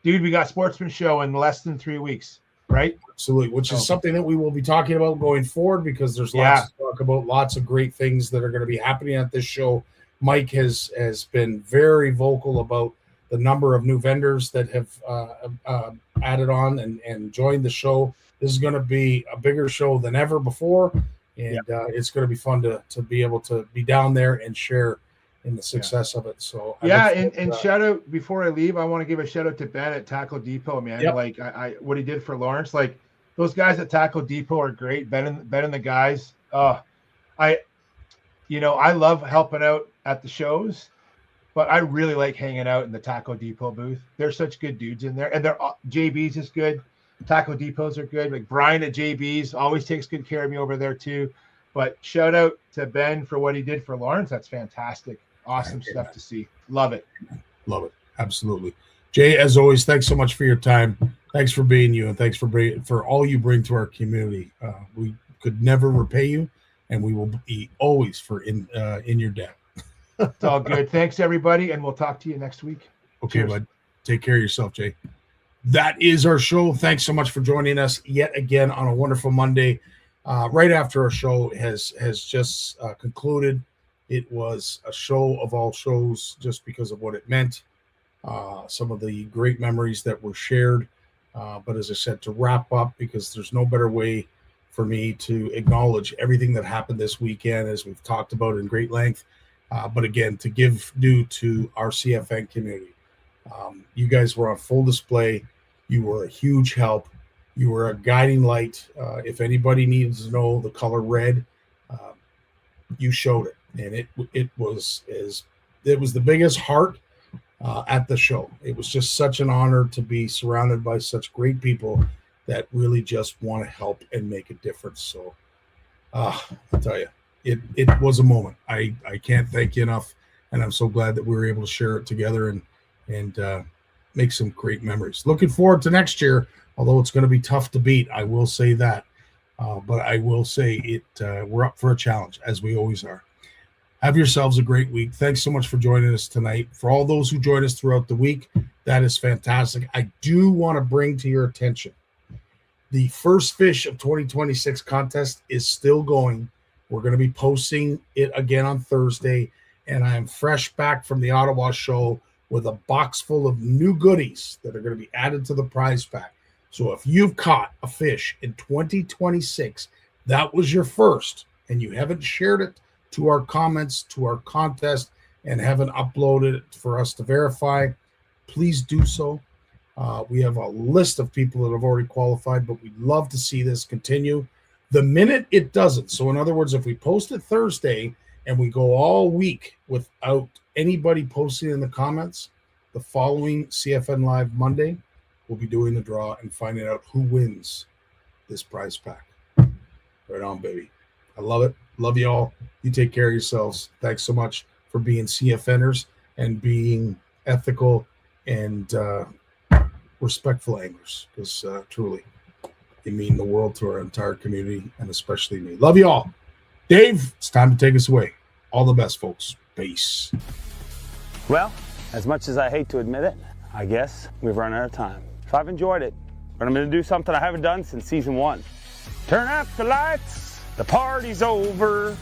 dude, we got Sportsman Show in less than 3 weeks, right? Absolutely, which is something that we will be talking about going forward, because there's lots to talk about, lots of great things that are going to be happening at this show. Mike has been very vocal about the number of new vendors that have added on and joined the show. This is going to be a bigger show than ever before, and it's going to be fun to be able to be down there and share in the success of it. So and shout out, before I leave, I want to give a shout out to Ben at Tackle Depot, man. Like I what he did for Lawrence, like those guys at Tackle Depot are great. Ben and the guys. I love helping out at the shows, but I really like hanging out in the Taco Depot booth. They're such good dudes in there, and JB's is good. Taco Depots are good. Like Brian at JB's always takes good care of me over there too. But shout out to Ben for what he did for Lawrence. That's fantastic. Awesome stuff to see. Love it. Love it. Absolutely. Jay, as always, thanks so much for your time. Thanks for being you, and thanks for all you bring to our community. We could never repay you, and we will be always in your debt. It's all good. Thanks, everybody, and we'll talk to you next week. Okay, Cheers. bud. Take care of yourself, Jay. That is our show. Thanks so much for joining us yet again on a wonderful Monday. Right after our show has just concluded. It was a show of all shows just because of what it meant. Some of the great memories that were shared. But as I said, to wrap up, because there's no better way for me to acknowledge everything that happened this weekend, as we've talked about in great length. But again, to give due to our CFN community. You guys were on full display. You were a huge help. You were a guiding light. If anybody needs to know the color red, you showed it. And it was the biggest heart at the show. It was just such an honor to be surrounded by such great people that really just want to help and make a difference. So I'll tell you, it was a moment. I can't thank you enough, and I'm so glad that we were able to share it together and make some great memories. Looking forward to next year, although it's going to be tough to beat. I will say that, but I will say we're up for a challenge, as we always are. Have yourselves a great week. Thanks so much for joining us tonight. For all those who join us throughout the week, that is fantastic. I do want to bring to your attention the First Fish of 2026 contest is still going. We're going to be posting it again on Thursday, and I am fresh back from the Ottawa show with a box full of new goodies that are going to be added to the prize pack. So if you've caught a fish in 2026, that was your first, and you haven't shared it to our comments, to our contest, and haven't uploaded it for us to verify, please do so. We have a list of people that have already qualified, but we'd love to see this continue. The minute it doesn't, so in other words, if we post it Thursday and we go all week without anybody posting in the comments, the following CFN Live Monday, we'll be doing the draw and finding out who wins this prize pack. Right on, baby. I love it. Love you all. You take care of yourselves. Thanks so much for being CFNers and being ethical and respectful anglers, because truly they mean the world to our entire community and especially me. Love you all. Dave, it's time to take us away. All the best, folks. Peace. Well, as much as I hate to admit it, I guess we've run out of time. So I've enjoyed it, but I'm going to do something I haven't done since season 1. Turn out the lights, the party's over.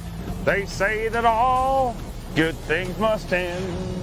They say that all good things must end.